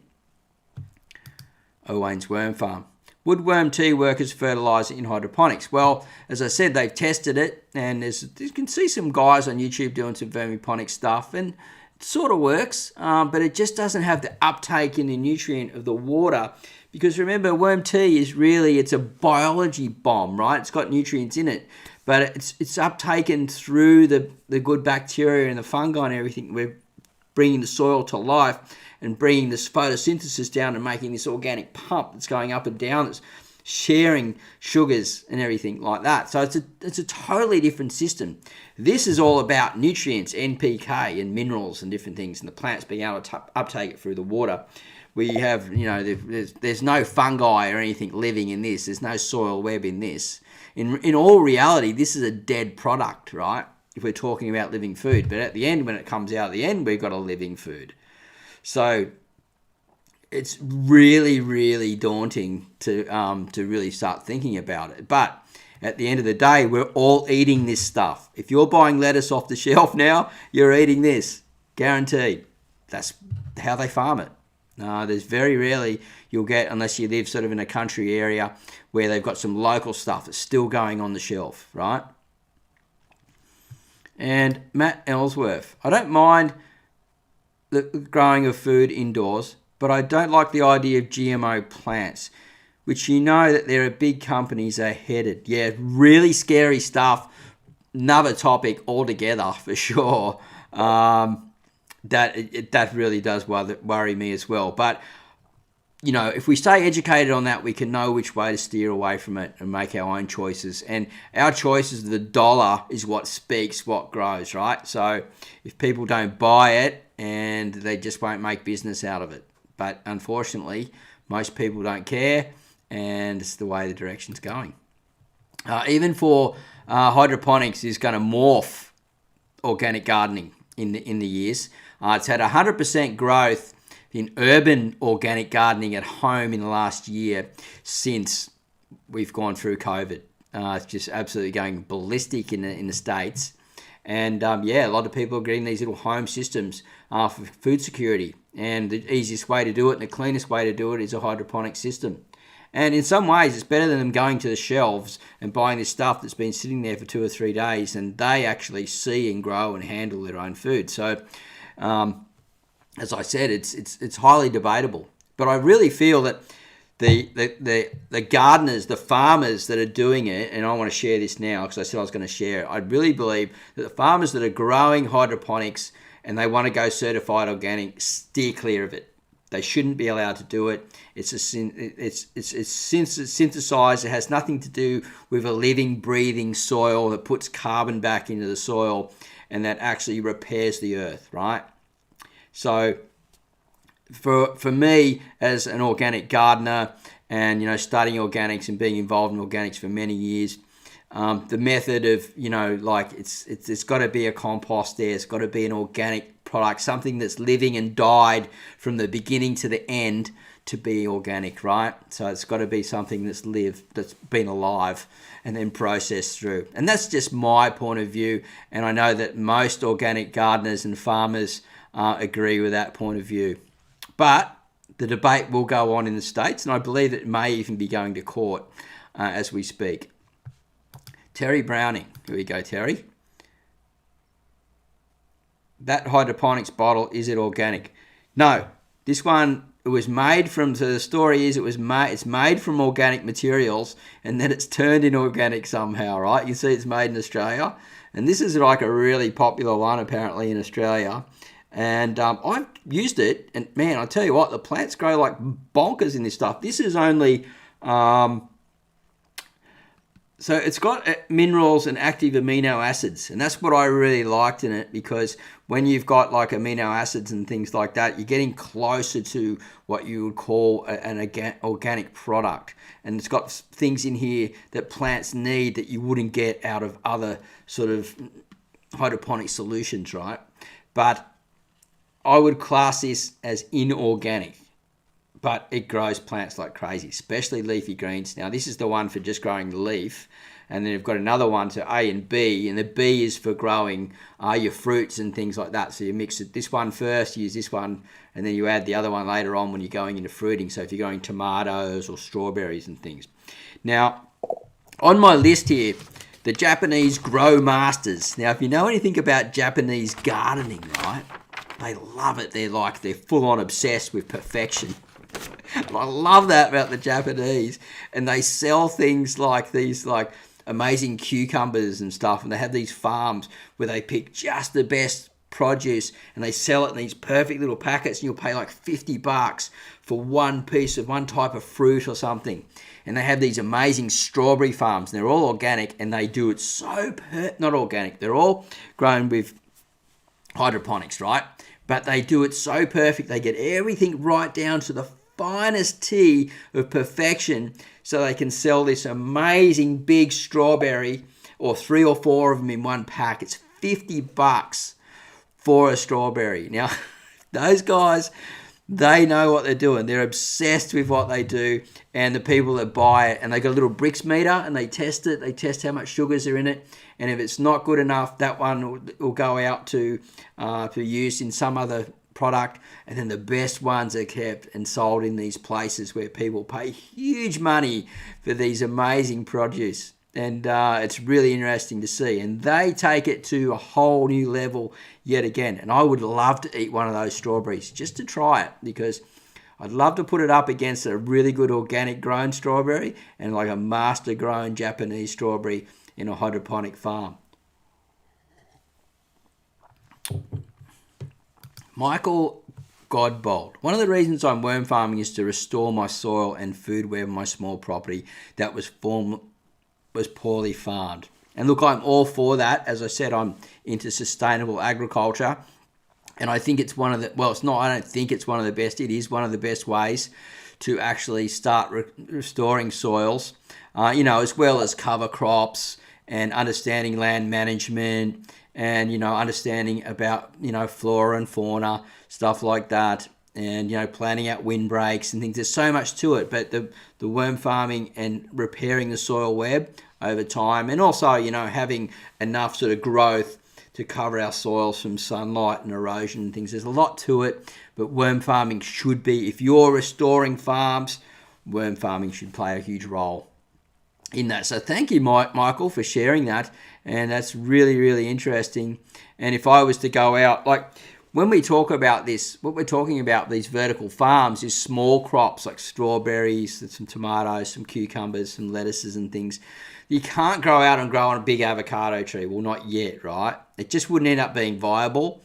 Owain's Worm Farm. Would worm tea work as fertilizer in hydroponics? Well, as I said, they've tested it, and you can see some guys on YouTube doing some vermiponic stuff, and sort of works, but it just doesn't have the uptake in the nutrient of the water. Because remember, worm tea is really, it's a biology bomb, right? It's got nutrients in it, but it's uptaken through the good bacteria and the fungi and everything. We're bringing the soil to life and bringing this photosynthesis down and making this organic pump that's going up and down, that's sharing sugars and everything like that. So it's a totally different system. This is all about nutrients, NPK and minerals and different things, and the plants being able to uptake it through the water. We have, there's no fungi or anything living in this. There's no soil web in this. In all reality, this is a dead product, right? If we're talking about living food. But at the end, when it comes out at the end, we've got a living food. So it's really, really daunting to really start thinking about it. But at the end of the day, we're all eating this stuff. If you're buying lettuce off the shelf now, you're eating this. Guaranteed. That's how they farm it. There's very rarely you'll get, unless you live sort of in a country area where they've got some local stuff that's still going on the shelf, right? And Matt Ellsworth, I don't mind the growing of food indoors, but I don't like the idea of GMO plants, which that there are big companies are headed. Yeah, really scary stuff. Another topic altogether for sure. That really does worry me as well. But, if we stay educated on that, we can know which way to steer away from it and make our own choices. And our choices, the dollar is what speaks, what grows, right? So if people don't buy it, and they just won't make business out of it. But unfortunately, most people don't care, and it's the way the direction's going. Even for hydroponics is going to morph organic gardening in the years. It's had 100% growth in urban organic gardening at home in the last year since we've gone through COVID. It's just absolutely going ballistic in the States. And a lot of people are getting these little home systems for food security. And the easiest way to do it and the cleanest way to do it is a hydroponic system. And in some ways, it's better than them going to the shelves and buying this stuff that's been sitting there for 2 or 3 days, and they actually see and grow and handle their own food. So, as I said, it's highly debatable. But I really feel that the gardeners, the farmers that are doing it, and I want to share this now because I said I was going to share it. I really believe that the farmers that are growing hydroponics and they want to go certified organic, steer clear of it. They shouldn't be allowed to do it. It's synthesized. It has nothing to do with a living, breathing soil that puts carbon back into the soil and that actually repairs the earth, right? So for me as an organic gardener and, studying organics and being involved in organics for many years, the method of, it's got to be a compost there. It's got to be an organic product, something that's living and died from the beginning to the end to be organic, right? So it's got to be something that's lived, that's been alive and then processed through. And that's just my point of view. And I know that most organic gardeners and farmers agree with that point of view. But the debate will go on in the States, and I believe it may even be going to court as we speak. Terry Browning. Here we go, Terry. That hydroponics bottle, is it organic? No. This one, it was made from, so the story is it's made from organic materials and then it's turned inorganic somehow, right? You see it's made in Australia. And this is like a really popular one apparently in Australia. And I've used it, and man, I tell you what, the plants grow like bonkers in this stuff. This is only, so it's got minerals and active amino acids, and that's what I really liked in it, because when you've got like amino acids and things like that, you're getting closer to what you would call an organic product. And it's got things in here that plants need that you wouldn't get out of other sort of hydroponic solutions, right? But I would class this as inorganic, but it grows plants like crazy, especially leafy greens. Now, this is the one for just growing the leaf, and then you've got another one to A and B, and the B is for growing your fruits and things like that. So you mix this one first, use this one, and then you add the other one later on when you're going into fruiting. So if you're going tomatoes or strawberries and things. Now, on my list here, the Japanese Grow Masters. Now, if you know anything about Japanese gardening, right? They love it. They're full on obsessed with perfection. And I love that about the Japanese. And they sell things like these amazing cucumbers and stuff, and they have these farms where they pick just the best produce and they sell it in these perfect little packets, and you'll pay like $50 for one type of fruit or something. And they have these amazing strawberry farms, and they're all organic, and they do it not organic, they're all grown with hydroponics, right? But they do it so perfect. They get everything right down to the finest tea of perfection, so they can sell this amazing big strawberry, or 3 or 4 of them in one pack. It's $50 for a strawberry. Now, those guys, they know what they're doing. They're obsessed with what they do, and the people that buy it, and they got a little bricks meter, and they test it. They test how much sugars are in it, and if it's not good enough, that one will go out to use in some other product, and then the best ones are kept and sold in these places where people pay huge money for these amazing produce. And it's really interesting to see, and they take it to a whole new level yet again. And I would love to eat one of those strawberries just to try it, because I'd love to put it up against a really good organic grown strawberry and like a master grown Japanese strawberry in a hydroponic farm. Michael Godbold. One of the reasons I'm worm farming is to restore my soil and food web on my small property that was poorly farmed. And look, I'm all for that. As I said, I'm into sustainable agriculture. And I think it's one of the, well, it's not, I don't think it's one of the best. It is one of the best ways to actually start restoring soils, as well as cover crops and understanding land management and, understanding about, flora and fauna, stuff like that. And, planning out windbreaks and things. There's so much to it. But the worm farming and repairing the soil web over time, and also, having enough sort of growth to cover our soils from sunlight and erosion and things. There's a lot to it, but worm farming should be, if you're restoring farms, worm farming should play a huge role in that. So thank you, Michael, for sharing that. And that's really, really interesting. And if I was to go out, like when we talk about this, what we're talking about, these vertical farms, is small crops like strawberries, some tomatoes, some cucumbers, some lettuces and things. You can't grow out and grow on a big avocado tree. Well, not yet, right? It just wouldn't end up being viable.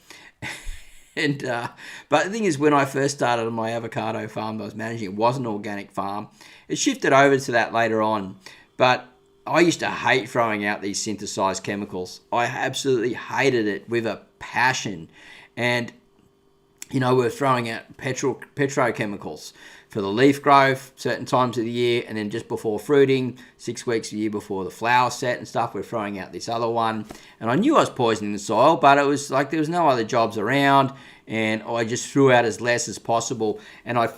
But the thing is, when I first started on my avocado farm that I was managing, it was an organic farm. It shifted over to that later on. But I used to hate throwing out these synthesized chemicals. I absolutely hated it with a passion. And, we're throwing out petrochemicals for the leaf growth, certain times of the year, and then just before fruiting, 6 weeks a year before the flower set and stuff, we're throwing out this other one. And I knew I was poisoning the soil, but it was like there was no other jobs around, and I just threw out as less as possible. And I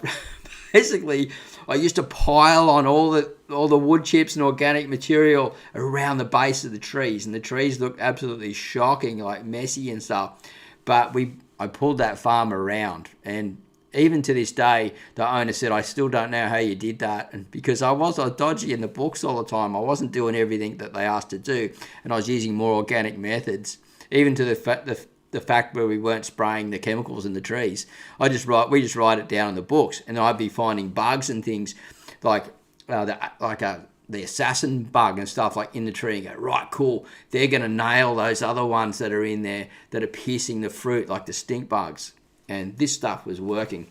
used to pile on all the wood chips and organic material around the base of the trees, and the trees looked absolutely shocking, like messy and stuff. But I pulled that farm around, and even to this day, the owner said, I still don't know how you did that. And because I was dodgy in the books all the time. I wasn't doing everything that they asked to do, and I was using more organic methods, even to the fact where we weren't spraying the chemicals in the trees. We just write it down in the books, and I'd be finding bugs and things like the assassin bug and stuff like in the tree, and go, right, cool, they're going to nail those other ones that are in there that are piercing the fruit, like the stink bugs. And this stuff was working.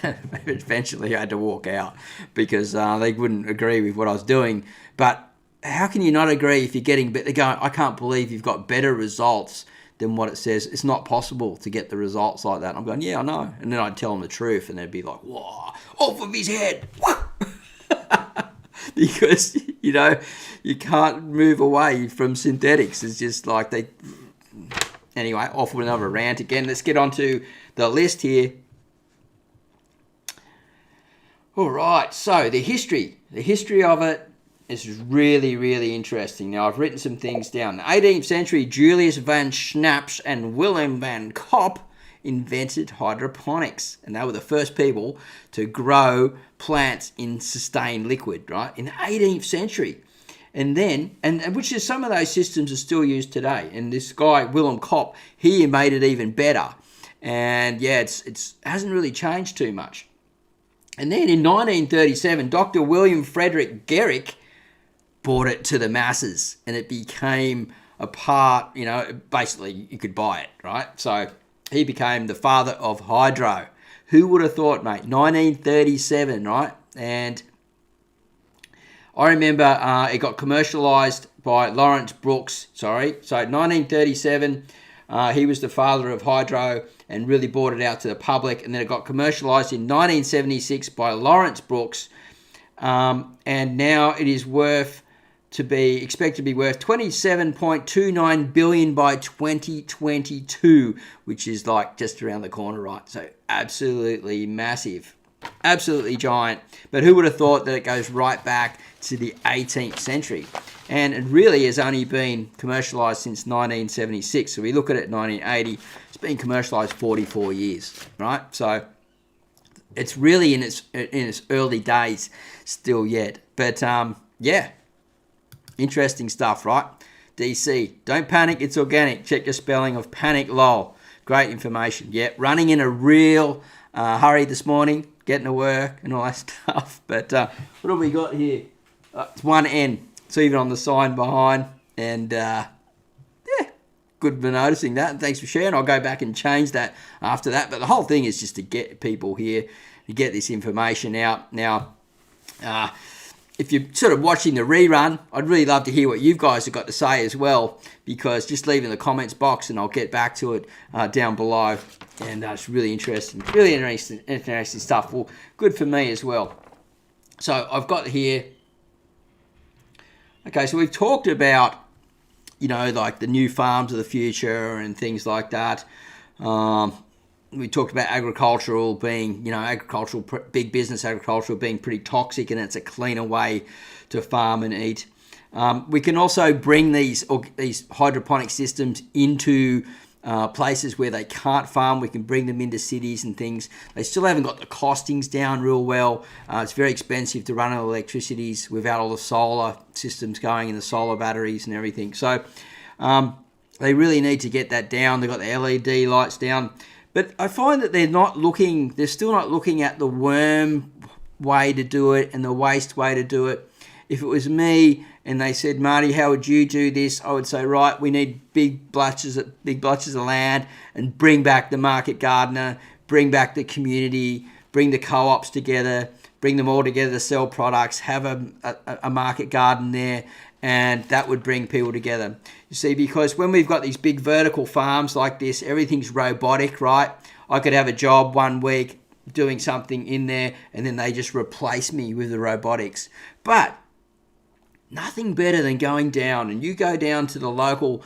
Eventually I had to walk out because they wouldn't agree with what I was doing. But how can you not agree if you're getting better? They're going, I can't believe you've got better results than what it says. It's not possible to get the results like that. I'm going, yeah, I know. And then I'd tell them the truth, and they'd be like, whoa, off of his head. Because, you can't move away from synthetics. It's just like Anyway, off with another rant again. Let's get on to the list here. All right, so the history of it is really, really interesting. Now, I've written some things down. In the 18th century, Julius van Schnaps and Willem van Kopp invented hydroponics, and they were the first people to grow plants in sustained liquid, right? In the 18th century. And then, and which is some of those systems are still used today. And this guy, Willem Kopp, he made it even better. And yeah, it's hasn't really changed too much. And then in 1937, Dr. William Frederick Garrick brought it to the masses, and it became a part, basically you could buy it, right? So he became the father of hydro. Who would have thought, mate? 1937, right? And I remember it got commercialized by Lawrence Brooks, So 1937, he was the father of hydro and really brought it out to the public. And then it got commercialized in 1976 by Lawrence Brooks. And now it is expected to be worth $27.29 billion by 2022, which is like just around the corner, right? So absolutely massive, absolutely giant. But who would have thought that it goes right back to the 18th century? And it really has only been commercialized since 1976. So we look at it 1980, it's been commercialized 44 years, right? So it's really in its early days still yet. But yeah, interesting stuff, right? DC, don't panic, it's organic. Check your spelling of panic, lol. Great information. Yeah, running in a real hurry this morning, getting to work and all that stuff. But what have we got here? It's 1N. It's even on the sign behind. And yeah, good for noticing that. And thanks for sharing. I'll go back and change that after that. But the whole thing is just to get people here, to get this information out. Now, if you're sort of watching the rerun, I'd really love to hear what you guys have got to say as well, because just leave in the comments box and I'll get back to it down below. And it's really interesting stuff. Well, good for me as well. So I've got here, okay, so we've talked about, like the new farms of the future and things like that. We talked about agricultural being, big business agricultural being pretty toxic, and it's a cleaner way to farm and eat. We can also bring these hydroponic systems into places where they can't farm. We can bring them into cities and things. They still haven't got the costings down real well. It's very expensive to run on electricities without all the solar systems going and the solar batteries and everything. So they really need to get that down. They've got the LED lights down. But I find that they're still not looking at the worm way to do it and the waste way to do it. If it was me and they said, Marty, how would you do this? I would say, right, we need big blotches of land, and bring back the market gardener, bring back the community, bring the co-ops together, bring them all together to sell products, have a market garden there, and that would bring people together. You see, because when we've got these big vertical farms like this, everything's robotic, right? I could have a job one week doing something in there, and then they just replace me with the robotics. But nothing better than going down, and you go down to the local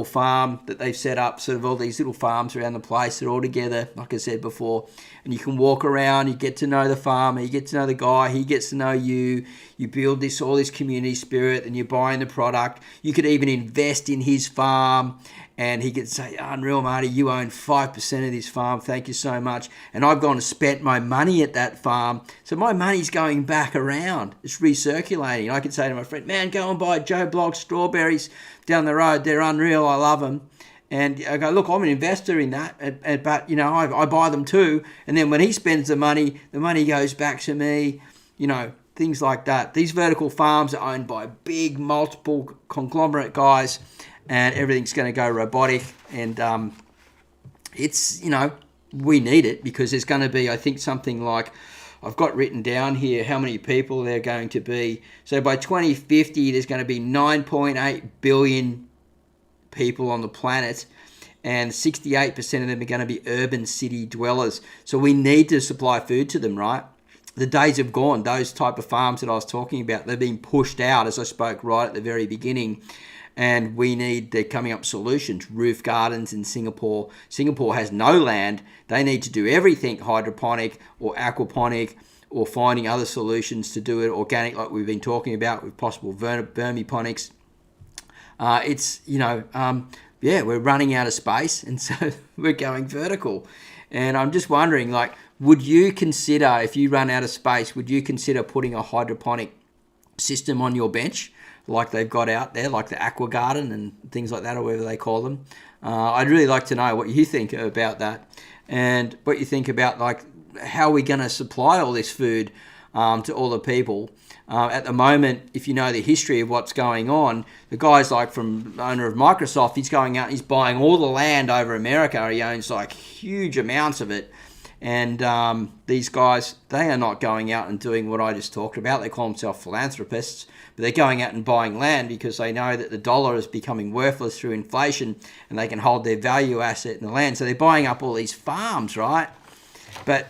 farm that they've set up, sort of all these little farms around the place. They're all together, like I said before, and you can walk around, you get to know the farmer, you get to know the guy, he gets to know you, you build all this community spirit, and you're buying the product. You could even invest in his farm, and he could say, unreal, Marty, you own 5% of this farm, thank you so much. And I've gone and spent my money at that farm, so my money's going back around. It's recirculating. I could say to my friend, man, go and buy Joe Blogg's strawberries down the road. They're unreal, I love them. And I go, look, I'm an investor in that, but I buy them too. And then when he spends the money goes back to me, things like that. These vertical farms are owned by big, multiple conglomerate guys, and everything's going to go robotic. And it's, we need it, because there's going to be, I think, something like, I've got written down here how many people there are going to be. So by 2050, there's going to be 9.8 billion people on the planet, and 68% of them are going to be urban city dwellers. So we need to supply food to them, right? The days have gone. Those type of farms that I was talking about, they're being pushed out, as I spoke right at the very beginning. And they're coming up solutions. Roof gardens in Singapore. Singapore has no land. They need to do everything hydroponic or aquaponic, or finding other solutions to do it organic, like we've been talking about with possible Vermiponics. We're running out of space, and so we're going vertical. And I'm just wondering, would you consider, if you run out of space, would you consider putting a hydroponic system on your bench? like they've got out there, like the aqua garden and things like that, or whatever they call them. I'd really like to know what you think about that, and what you think about like how we're going to supply all this food to all the people. At the moment, if you know the history of what's going on, the guy's like from the owner of Microsoft, he's going out, he's buying all the land over America. He owns like huge amounts of it. And these guys, they are not going out and doing what I just talked about. They call themselves philanthropists, but they're going out and buying land because they know that the dollar is becoming worthless through inflation and they can hold their value asset in the land. So they're buying up all these farms, right? But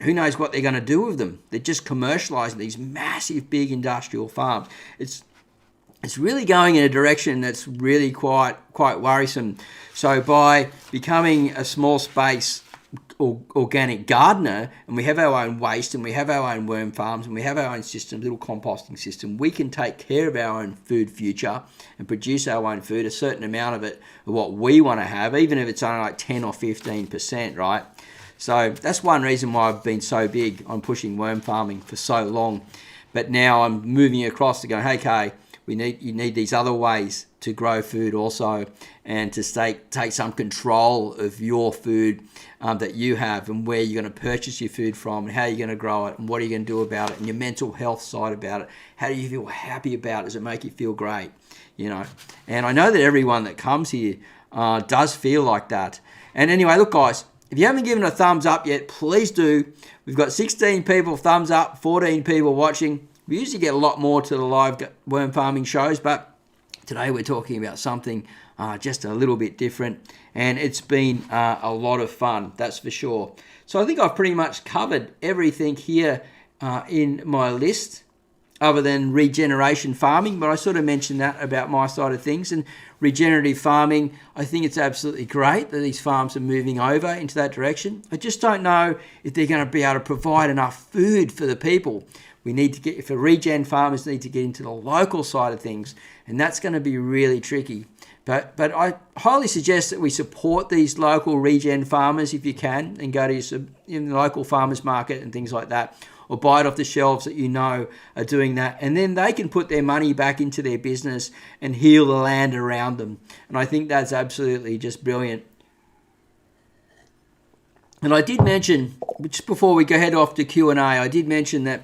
who knows what they're going to do with them? They're just commercializing these massive, big industrial farms. It's really going in a direction that's really quite worrisome. So by becoming a small space organic gardener, and we have our own waste, and we have our own worm farms, and we have our own system, little composting system, we can take care of our own food future and produce our own food, a certain amount of it, of what we want to have, even if it's only like 10 or 15%, right? So that's one reason why I've been so big on pushing worm farming for so long. But now I'm moving across to go, hey, Kay, you need these other ways to grow food also, and to take some control of your food that you have, and where you're going to purchase your food from, and how you're going to grow it, and what are you going to do about it, and your mental health side about it. How do you feel happy about it? Does it make you feel great? You know, and I know that everyone that comes here does feel like that. And anyway, look, guys, if you haven't given a thumbs up yet, please do. We've got 16 people thumbs up, 14 people watching. We usually get a lot more to the live worm farming shows, but today we're talking about something just a little bit different, and it's been a lot of fun, that's for sure. So I think I've pretty much covered everything here in my list, other than regeneration farming, but I sort of mentioned that about my side of things. And regenerative farming, I think it's absolutely great that these farms are moving over into that direction. I just don't know if they're going to be able to provide enough food for the people. We need to get, for regen farmers, need to get into the local side of things, and that's going to be really tricky. But I highly suggest that we support these local regen farmers if you can, and go to your local farmers market and things like that, or buy it off the shelves that you know are doing that, and then they can put their money back into their business and heal the land around them. And I think that's absolutely just brilliant. And I did mention, just before we go head off to Q&A, I did mention that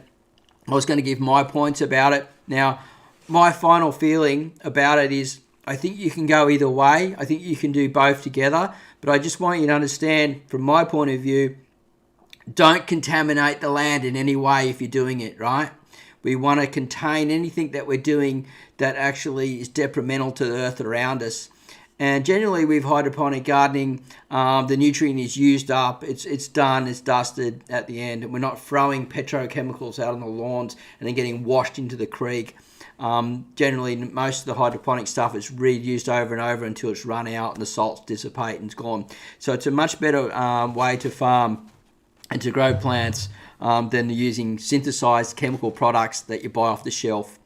I was going to give my points about it. Now, my final feeling about it is, I think you can go either way. I think you can do both together, but I just want you to understand, from my point of view, don't contaminate the land in any way if you're doing it, right? We want to contain anything that we're doing that actually is detrimental to the earth around us. And generally with hydroponic gardening, the nutrient is used up, it's done, it's dusted at the end, and we're not throwing petrochemicals out on the lawns and then getting washed into the creek. Generally, most of the hydroponic stuff is reused over and over until it's run out and the salts dissipate and it's gone. So it's a much better way to farm and to grow plants than using synthesized chemical products that you buy off the shelf.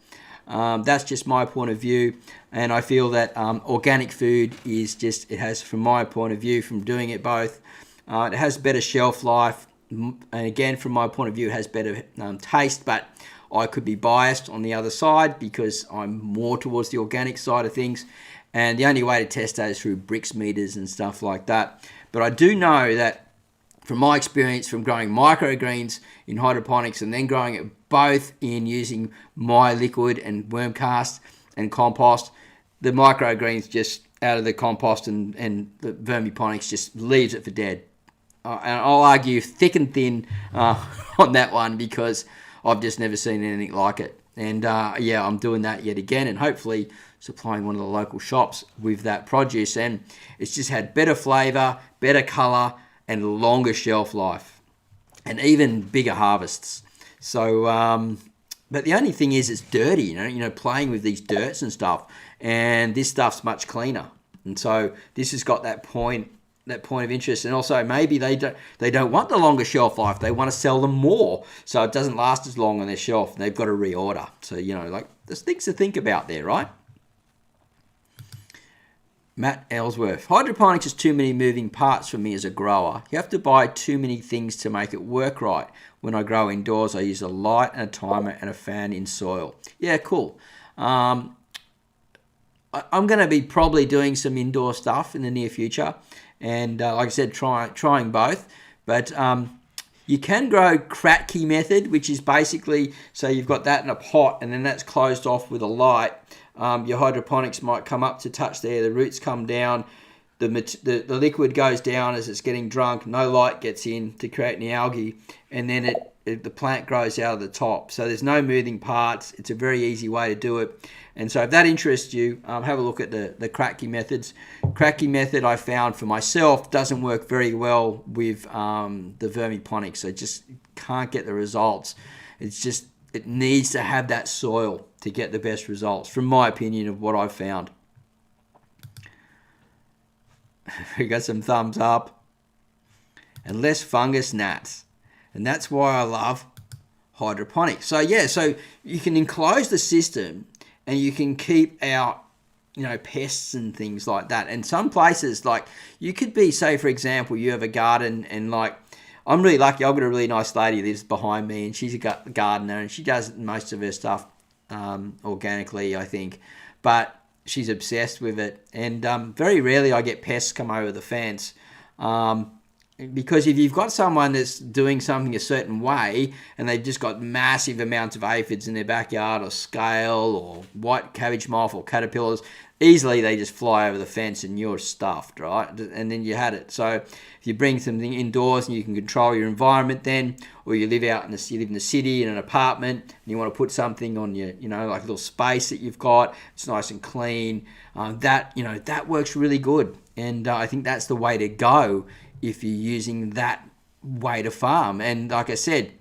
That's just my point of view, and I feel that organic food is just, it has, from my point of view, from doing it both, it has better shelf life, and again, from my point of view, it has better taste, but I could be biased on the other side because I'm more towards the organic side of things, and the only way to test that is through bricks meters and stuff like that. But I do know that, from my experience from growing microgreens in hydroponics and then growing it both in using my liquid and worm cast and compost, the microgreens just out of the compost and the Vermiponics just leaves it for dead. And I'll argue thick and thin on that one, because I've just never seen anything like it. And yeah, I'm doing that yet again, and hopefully supplying one of the local shops with that produce. And it's just had better flavour, better colour, and longer shelf life, and even bigger harvests. So, but the only thing is, it's dirty, you know, playing with these dirts and stuff, and this stuff's much cleaner. And so this has got that point of interest. And also maybe they don't want the longer shelf life, they want to sell them more, so it doesn't last as long on their shelf, and they've got to reorder. So, you know, like, there's things to think about there, right? Matt Ellsworth. Hydroponics is too many moving parts for me as a grower. You have to buy too many things to make it work right. When I grow indoors, I use a light and a timer and a fan in soil. Yeah, cool. I'm going to be probably doing some indoor stuff in the near future, and like I said, trying both. But you can grow Kratky method, which is basically, so you've got that in a pot, and then that's closed off with a light. Your hydroponics might come up to touch there, the roots come down, the liquid goes down as it's getting drunk, no light gets in to create any algae, and then the plant grows out of the top. So there's no moving parts. It's a very easy way to do it. And so if that interests you, have a look at the Kratky methods. Kratky method I found for myself doesn't work very well with the Vermiponics. I just can't get the results. It needs to have that soil to get the best results, from my opinion of what I've found. We got some thumbs up. And less fungus gnats. And that's why I love hydroponics. So yeah, so you can enclose the system and you can keep out, pests and things like that. And some places, like, you could be, say, for example, you have a garden and, like, I'm really lucky. I've got a really nice lady who lives behind me, and she's a gardener, and she does most of her stuff organically, I think. But she's obsessed with it. And very rarely I get pests come over the fence. Because if you've got someone that's doing something a certain way and they've just got massive amounts of aphids in their backyard, or scale, or white cabbage moth, or caterpillars, easily they just fly over the fence and you're stuffed, right? And then you had it. So if you bring something indoors and you can control your environment then, or you live in the city in an apartment and you want to put something on your, like a little space that you've got, it's nice and clean, that works really good. And I think that's the way to go if you're using that way to farm. And like I said,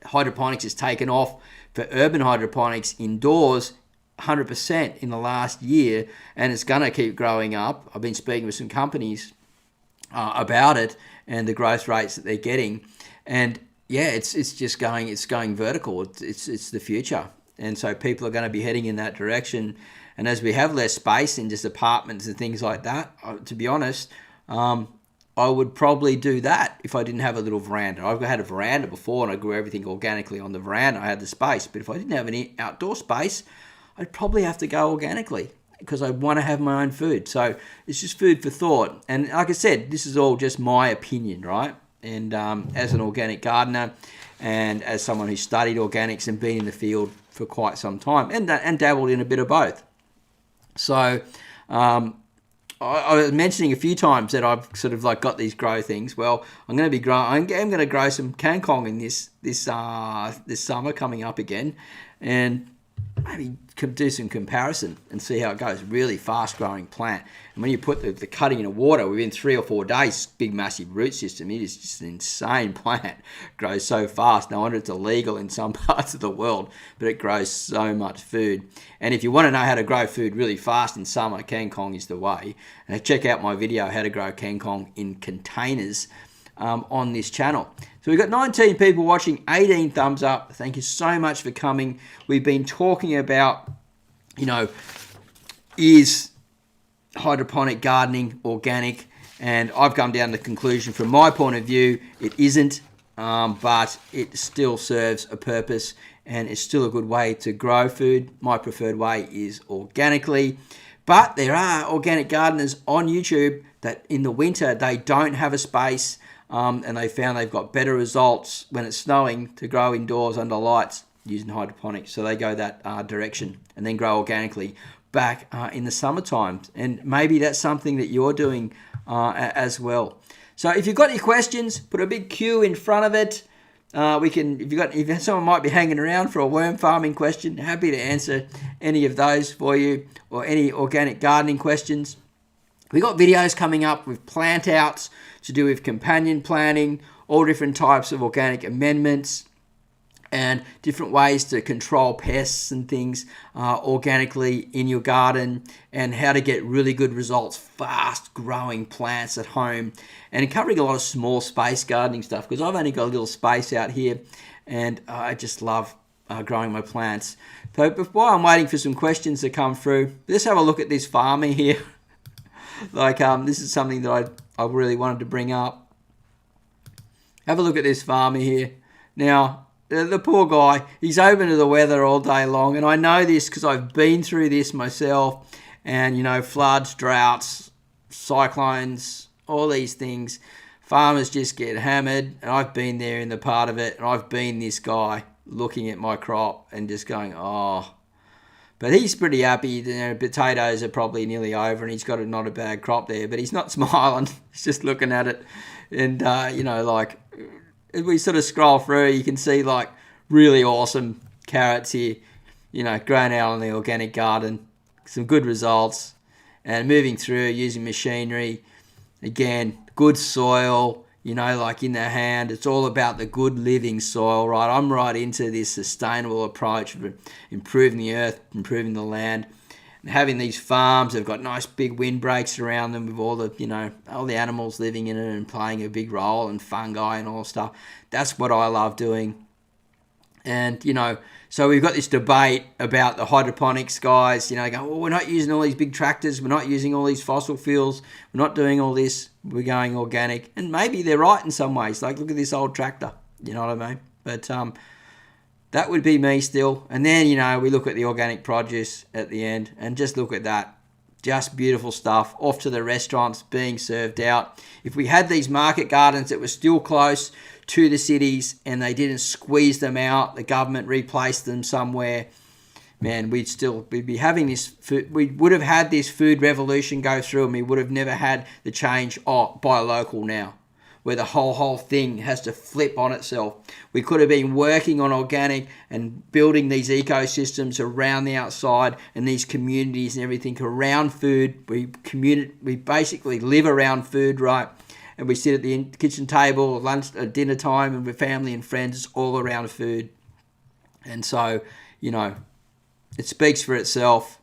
hydroponics has taken off for urban hydroponics indoors 100% in the last year, and it's going to keep growing up. I've been speaking with some companies about it and the growth rates that they're getting, and yeah, it's going vertical. It's the future, and so people are going to be heading in that direction. And as we have less space in just apartments and things like that, to be honest, I would probably do that if I didn't have a little veranda. I've had a veranda before and I grew everything organically on the veranda. I had the space. But if I didn't have any outdoor space, I'd probably have to go organically because I want to have my own food. So it's just food for thought. And like I said, this is all just my opinion, right? And as an organic gardener and as someone who studied organics and been in the field for quite some time and dabbled in a bit of both. So I was mentioning a few times that I've sort of like got these grow things. Well, I'm going to grow some kangkong in this summer coming up again, and maybe do some comparison and see how it goes. Really fast growing plant. And when you put the cutting in the water, within 3 or 4 days, big massive root system. It is just an insane plant. It grows so fast. No wonder it's illegal in some parts of the world, but it grows so much food. And if you want to know how to grow food really fast in summer, kangkong is the way. And check out my video, how to grow kangkong in containers, on this channel. So we've got 19 people watching, 18 thumbs up. Thank you so much for coming. We've been talking about, is hydroponic gardening organic? And I've come down to the conclusion, from my point of view, it isn't, but it still serves a purpose and it's still a good way to grow food. My preferred way is organically. But there are organic gardeners on YouTube that in the winter, they don't have a space, and they found they've got better results when it's snowing to grow indoors under lights using hydroponics. So they go that direction and then grow organically back in the summertime. And maybe that's something that you're doing as well. So if you've got any questions, put a big Q in front of it. If someone might be hanging around for a worm farming question, happy to answer any of those for you, or any organic gardening questions. We've got videos coming up with plant outs to do with companion planting, all different types of organic amendments, and different ways to control pests and things organically in your garden, and how to get really good results, fast growing plants at home, and covering a lot of small space gardening stuff, because I've only got a little space out here and I just love growing my plants. So while I'm waiting for some questions to come through, let's have a look at this farming here. This is something that I really wanted to bring up. Have a look at this farmer here. Now, The poor guy, he's open to the weather all day long. And I know this because I've been through this myself. And, you know, floods, droughts, cyclones, all these things. Farmers just get hammered. And I've been there in the part of it. And I've been this guy looking at my crop and just going, oh. But he's pretty happy. You know, potatoes are probably nearly over and he's got not a bad crop there. But he's not smiling. He's just looking at it. And, you know, like, as we sort of scroll through, you can see, like, really awesome carrots here, you know, grown out in the organic garden. Some good results. And moving through, using machinery. Again, good soil, you know, like in their hand. It's all about the good living soil, right? I'm right into this sustainable approach of improving the earth, improving the land. And having these farms, they've got nice big windbreaks around them with all the, you know, all the animals living in it and playing a big role, and fungi and all stuff. That's what I love doing. And, you know, so we've got this debate about the hydroponics guys, you know, go, well, we're not using all these big tractors, we're not using all these fossil fuels, we're not doing all this, we're going organic. And maybe they're right in some ways. Like, look at this old tractor, you know what I mean? But that would be me still. And then, you know, we look at the organic produce at the end and just look at that. Just beautiful stuff. Off to the restaurants, being served out. If we had these market gardens that were still close to the cities and they didn't squeeze them out, the government replaced them somewhere, man, we'd be having this food. We would have had this food revolution go through, and we would have never had the change buy local now, where the whole thing has to flip on itself. We could have been working on organic and building these ecosystems around the outside and these communities and everything around food. We basically live around food, right? And we sit at the kitchen table, lunch, dinner time, and with family and friends. It's all around food. And so, you know, it speaks for itself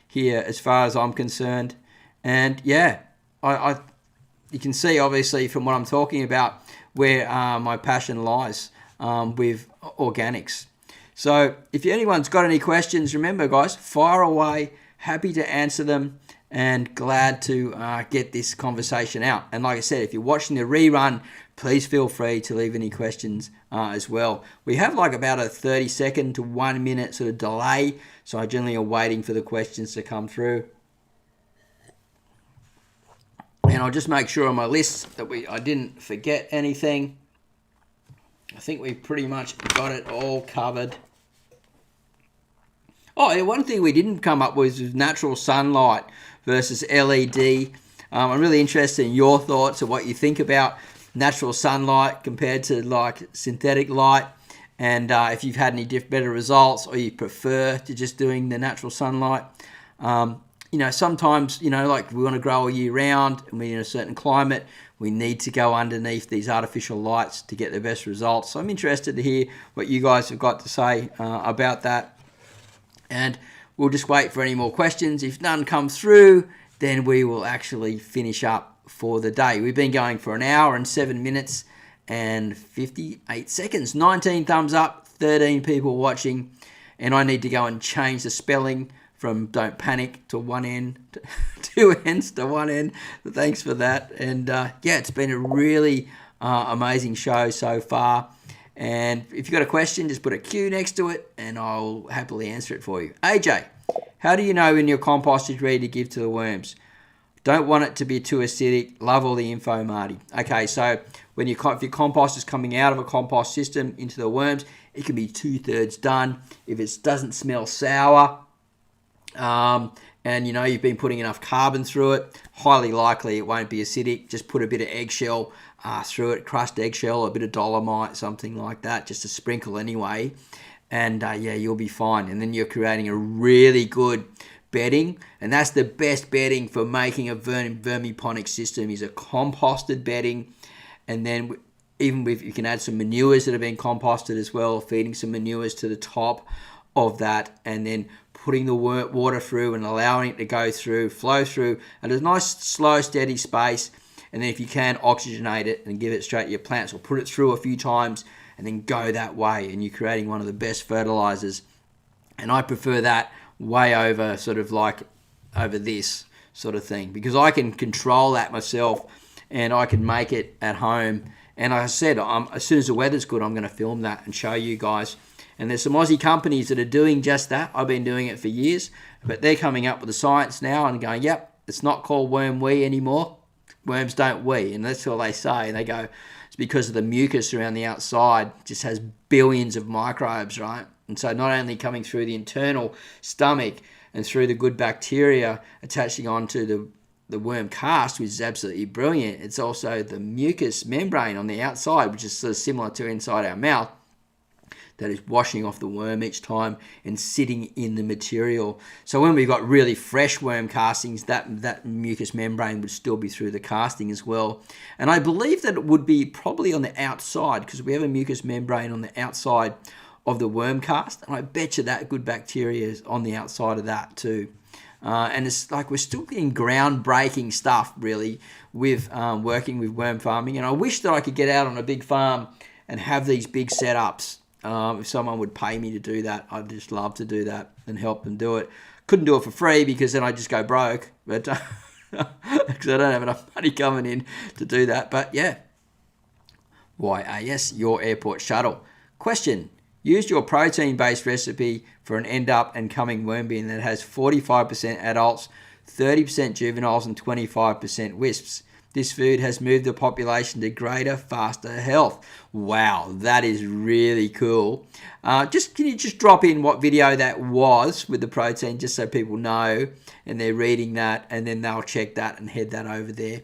here as far as I'm concerned. And yeah, you can see obviously from what I'm talking about where my passion lies with organics. So if anyone's got any questions, remember guys, fire away. Happy to answer them and glad to get this conversation out. And like I said, if you're watching the rerun, please feel free to leave any questions as well. We have like about a 30-second to 1 minute sort of delay, so I generally are waiting for the questions to come through. And I'll just make sure on my list that I didn't forget anything. I think we pretty much got it all covered. Oh, yeah, one thing we didn't come up with was natural sunlight versus LED. I'm really interested in your thoughts of what you think about natural sunlight compared to like synthetic light, and if you've had any better results or you prefer to just doing the natural sunlight. You know, sometimes, you know, like we want to grow all year round and we're in a certain climate, we need to go underneath these artificial lights to get the best results. So I'm interested to hear what you guys have got to say about that. And we'll just wait for any more questions. If none come through, then we will actually finish up for the day. We've been going for an hour and 7 minutes and 58 seconds. 19 thumbs up, 13 people watching. And I need to go and change the spelling from don't panic to one N, two N's to one N. Thanks for that. And yeah, it's been a really amazing show so far. And if you've got a question, just put a Q next to it and I'll happily answer it for you. AJ, how do you know when your compost is ready to give to the worms? Don't want it to be too acidic. Love all the info, Marty. Okay, so if your compost is coming out of a compost system into the worms, it can be 2/3 done. If it doesn't smell sour, and you know you've been putting enough carbon through it, highly likely it won't be acidic. Just put a bit of eggshell through it, crushed eggshell, a bit of dolomite, something like that, just to sprinkle anyway, and yeah, you'll be fine. And then you're creating a really good bedding, and that's the best bedding for making a vermiponic system is a composted bedding. And then even if you can add some manures that have been composted as well, feeding some manures to the top of that, and then putting the water through and allowing it to go through, flow through at a nice, slow, steady space. And then if you can, oxygenate it and give it straight to your plants, or put it through a few times and then go that way, and you're creating one of the best fertilizers. And I prefer that way over sort of like over this sort of thing, because I can control that myself and I can make it at home And like I said, as soon as the weather's good, I'm going to film that and show you guys. And there's some Aussie companies that are doing just that. I've been doing it for years, but they're coming up with the science now and going, yep, it's not called worm wee anymore. Worms don't wee, and that's all they say. And they go, it's because of the mucus around the outside. It just has billions of microbes, right? And so not only coming through the internal stomach and through the good bacteria attaching onto the worm cast, which is absolutely brilliant, it's also the mucus membrane on the outside, which is sort of similar to inside our mouth, that is washing off the worm each time and sitting in the material. So when we've got really fresh worm castings, that mucus membrane would still be through the casting as well. And I believe that it would be probably on the outside, because we have a mucus membrane on the outside of the worm cast, and I bet you that good bacteria is on the outside of that too. And it's like we're still getting groundbreaking stuff really with working with worm farming. And I wish that I could get out on a big farm and have these big setups. If someone would pay me to do that, I'd just love to do that and help them do it. Couldn't do it for free because then I'd just go broke, but because I don't have enough money coming in to do that. But yeah, YAS, your airport shuttle. Question: use your protein-based recipe for an end-up and coming worm bin that has 45% adults, 30% juveniles, and 25% wisps. This food has moved the population to greater, faster health. Wow, that is really cool. Can you just drop in what video that was with the protein, just so people know and they're reading that, and then they'll check that and head that over there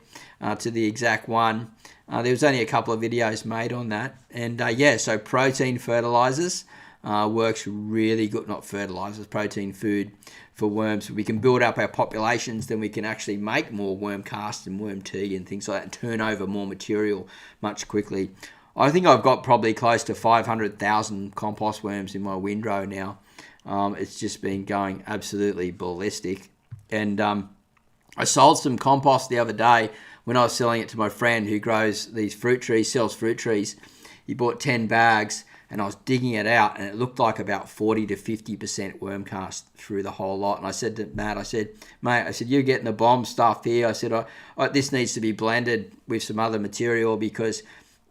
to the exact one. There was only a couple of videos made on that. And yeah, so protein fertilizers works really good. Not fertilizers, protein food for worms. We can build up our populations, then we can actually make more worm cast and worm tea and things like that, and turn over more material much quickly. I think I've got probably close to 500,000 compost worms in my windrow now. It's just been going absolutely ballistic. And I sold some compost the other day when I was selling it to my friend who grows these fruit trees, sells fruit trees. He bought 10 bags, and I was digging it out, and it looked like about 40 to 50% worm cast through the whole lot. And I said to Matt, mate, you're getting the bomb stuff here. I said, this needs to be blended with some other material, because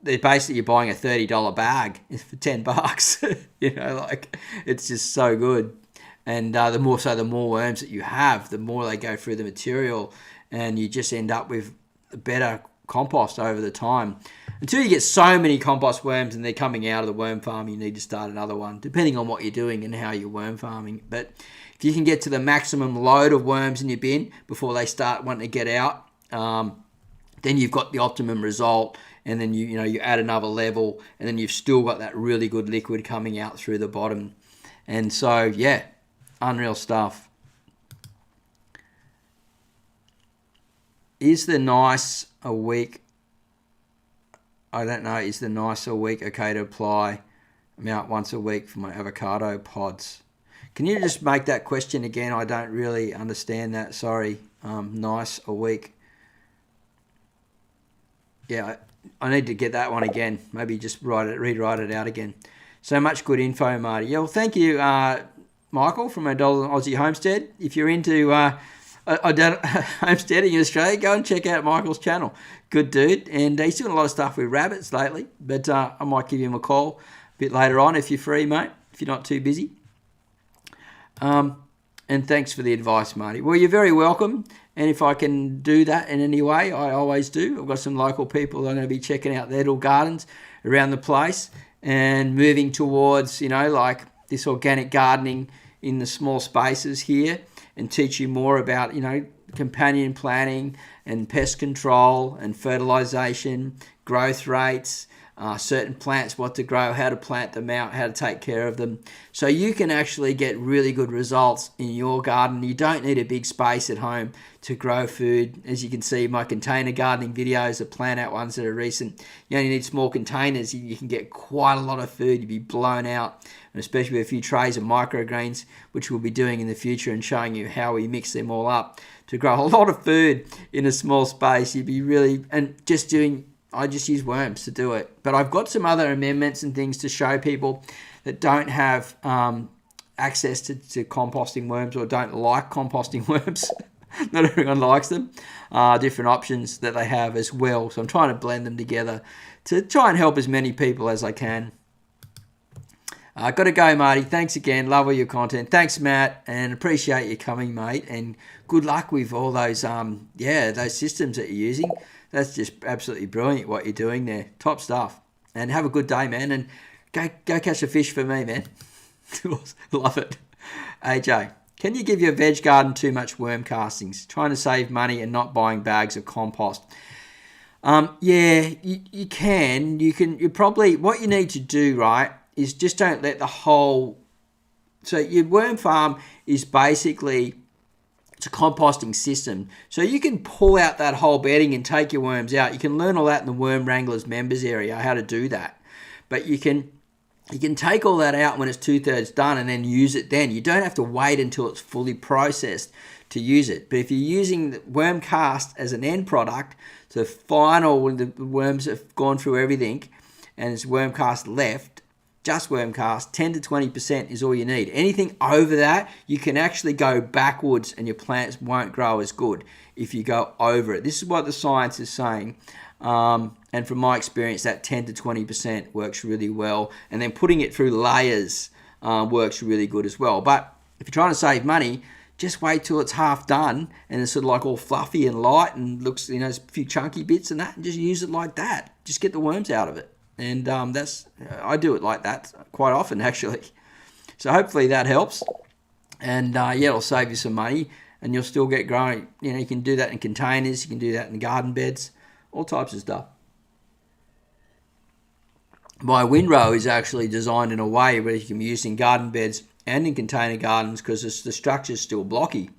they're basically, you're buying a $30 bag for $10. You know, like, it's just so good. And the more worms that you have, the more they go through the material, and you just end up with better compost over the time. Until you get so many compost worms and they're coming out of the worm farm, you need to start another one, depending on what you're doing and how you're worm farming. But if you can get to the maximum load of worms in your bin before they start wanting to get out, then you've got the optimum result. And then you add another level, and then you've still got that really good liquid coming out through the bottom. And so, yeah, unreal stuff. Is the nice a week? I don't know. Is the nice a week okay to apply amount once a week for my avocado pods? Can you just make that question again? I don't really understand that. Sorry. Nice a week. Yeah, I need to get that one again. Maybe just rewrite it out again. So much good info, Marty. Yeah, well, thank you, Michael from $1 Aussie Homestead. If you're into homesteading in Australia, go and check out Michael's channel. Good dude. And he's doing a lot of stuff with rabbits lately. But I might give him a call a bit later on if you're free, mate, if you're not too busy. And thanks for the advice, Marty. Well, you're very welcome. And if I can do that in any way, I always do. I've got some local people that are going to be checking out their little gardens around the place and moving towards, like this organic gardening in the small spaces here, and teach you more about, companion planting and pest control and fertilization, growth rates, certain plants, what to grow, how to plant them out, how to take care of them. So you can actually get really good results in your garden. You don't need a big space at home to grow food. As you can see, my container gardening videos, the plant out ones that are recent, you only need small containers. You can get quite a lot of food. You'd be blown out, and especially with a few trays of microgreens, which we'll be doing in the future and showing you how we mix them all up to grow a lot of food in a small space. You'd be really, I just use worms to do it. But I've got some other amendments and things to show people that don't have access to composting worms or don't like composting worms. Not everyone likes them. Different options that they have as well. So I'm trying to blend them together to try and help as many people as I can. Got to go, Marty. Thanks again. Love all your content. Thanks, Matt, and appreciate you coming, mate. And good luck with all those, those systems that you're using. That's just absolutely brilliant what you're doing there. Top stuff. And have a good day, man. And go catch a fish for me, man. Love it. AJ, can you give your veg garden too much worm castings? Trying to save money and not buying bags of compost. You can. You probably, what you need to do, right, is just don't let the whole... So your worm farm is basically, it's a composting system. So you can pull out that whole bedding and take your worms out. You can learn all that in the Worm Wranglers members area, how to do that. But you can take all that out when it's 2/3 done and then use it then. You don't have to wait until it's fully processed to use it. But if you're using the worm cast as an end product, so final, when the worms have gone through everything and it's worm cast left, just worm cast, 10 to 20% is all you need. Anything over that, you can actually go backwards and your plants won't grow as good if you go over it. This is what the science is saying. And from my experience, that 10 to 20% works really well. And then putting it through layers works really good as well. But if you're trying to save money, just wait till it's half done and it's sort of like all fluffy and light and looks, a few chunky bits and that, and just use it like that. Just get the worms out of it. And I do it like that quite often, actually. So hopefully that helps. And it'll save you some money and you'll still get growing. You can do that in containers. You can do that in garden beds, all types of stuff. My windrow is actually designed in a way where you can be used in garden beds and in container gardens because the structure's still blocky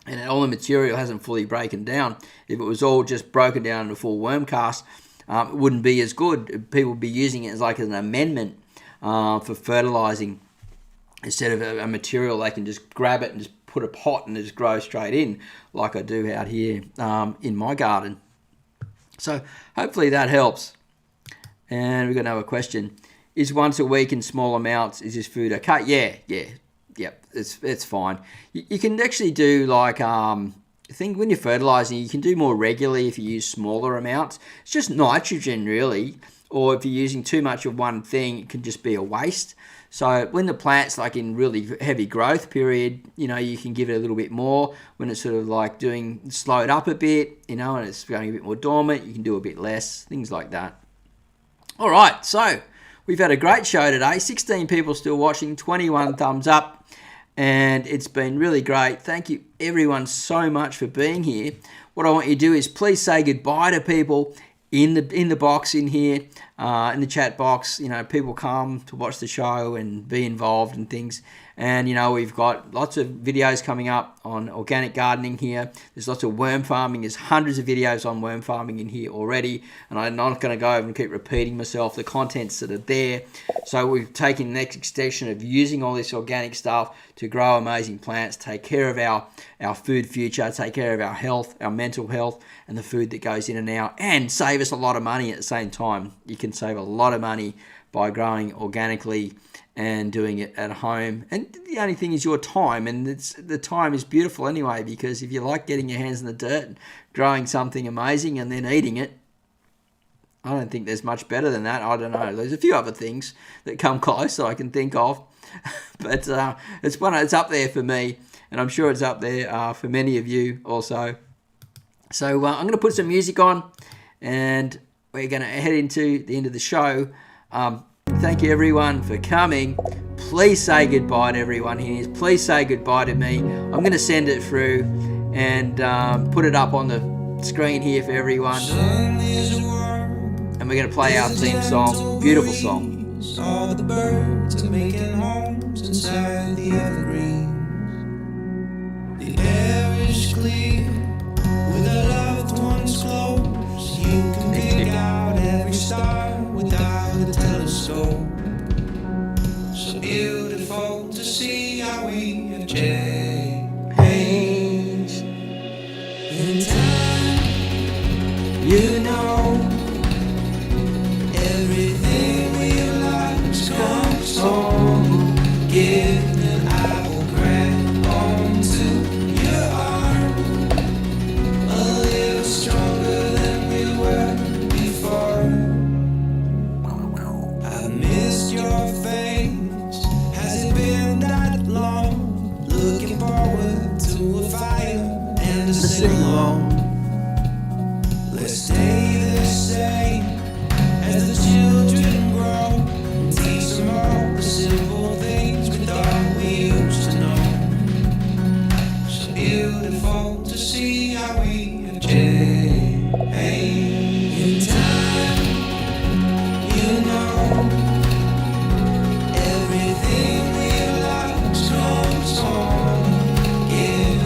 and all the material hasn't fully broken down. If it was all just broken down in a full worm cast, it wouldn't be as good. People would be using it as like an amendment for fertilizing instead of a material they can just grab it and just put a pot and just grow straight in like I do out here in my garden. So hopefully that helps. And we've got another question. Is once a week in small amounts, is this food okay? Yeah, it's fine. You can actually do like, I think when you're fertilizing, you can do more regularly if you use smaller amounts. It's just nitrogen really, or if you're using too much of one thing, it can just be a waste. So when the plant's like in really heavy growth period, you can give it a little bit more. When it's sort of like slowed up a bit, and it's going a bit more dormant, you can do a bit less, things like that. All right, so we've had a great show today. 16 people still watching, 21 thumbs up, and it's been really great. Thank you everyone so much for being here. What I want you to do is please say goodbye to people in the box in here, in the chat box. People come to watch the show and be involved in things. And, we've got lots of videos coming up on organic gardening here. There's lots of worm farming. There's hundreds of videos on worm farming in here already. And I'm not going to go over and keep repeating myself. The contents that are there. So we've taken the next extension of using all this organic stuff to grow amazing plants, take care of our food future, take care of our health, our mental health, and the food that goes in and out, and save us a lot of money at the same time. You can save a lot of money by growing organically and doing it at home. And the only thing is your time, and the time is beautiful anyway, because if you like getting your hands in the dirt and growing something amazing and then eating it, I don't think there's much better than that. I don't know. There's a few other things that come close that I can think of, but it's up there for me, and I'm sure it's up there for many of you also. So I'm going to put some music on, and we're going to head into the end of the show. Thank you everyone for coming. Please say goodbye to everyone here. Please say goodbye to me. I'm going to send it through and put it up on the screen here for everyone. And we're going to play our theme song. Beautiful song. All the birds are making homes inside the evergreen. The air is clear with our loved ones close. You can pick out every star without a telescope. So beautiful to see how we have changed. In time, everything we lost comes home. Give that I will grab onto your arm. to a fire and a sing-along. Let's stay the same as the children grow. Teach them all the simple things we thought we used to know. So beautiful to see how we have changed. In time, you know, everything we lost comes on again.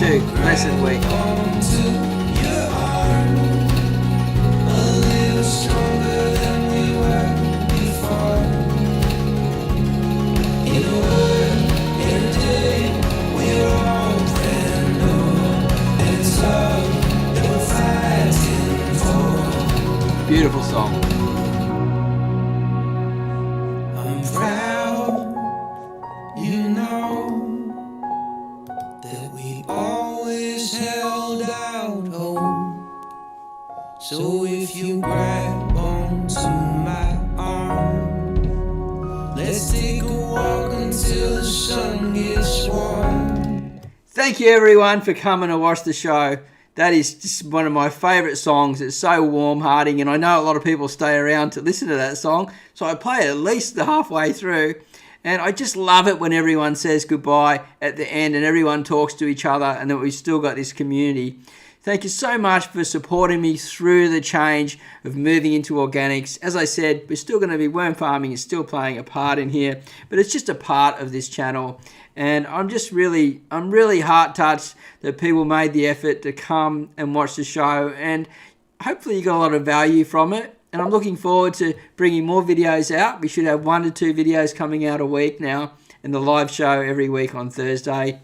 You too. Blessed week. Beautiful song. I'm proud, you know, that we always held out hope. So if you grab onto my arm, let's take a walk until the sun gets warm. Thank you everyone for coming to watch the show. That is just one of my favourite songs. It's so warm-hearting, and I know a lot of people stay around to listen to that song, so I play it at least the halfway through. And I just love it when everyone says goodbye at the end and everyone talks to each other and that we've still got this community. Thank you so much for supporting me through the change of moving into organics. As I said, we're still going to be worm farming is still playing a part in here, but it's just a part of this channel. And I'm really heart touched that people made the effort to come and watch the show, and hopefully you got a lot of value from it. And I'm looking forward to bringing more videos out. We should have 1 to 2 videos coming out a week now, and the live show every week on Thursday.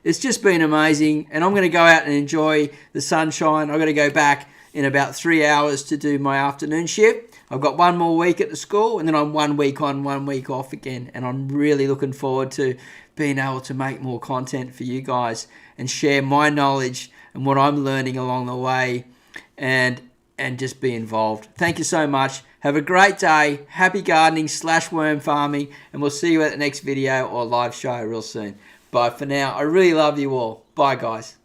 It's just been amazing, and I'm going to go out and enjoy the sunshine. I've got to go back in about 3 hours to do my afternoon shift. I've got 1 more week at the school, and then I'm 1 week on, 1 week off again. And I'm really looking forward to being able to make more content for you guys and share my knowledge and what I'm learning along the way, and just be involved. Thank you so much. Have a great day. Happy gardening / worm farming, and we'll see you at the next video or live show real soon. Bye for now. I really love you all. Bye, guys.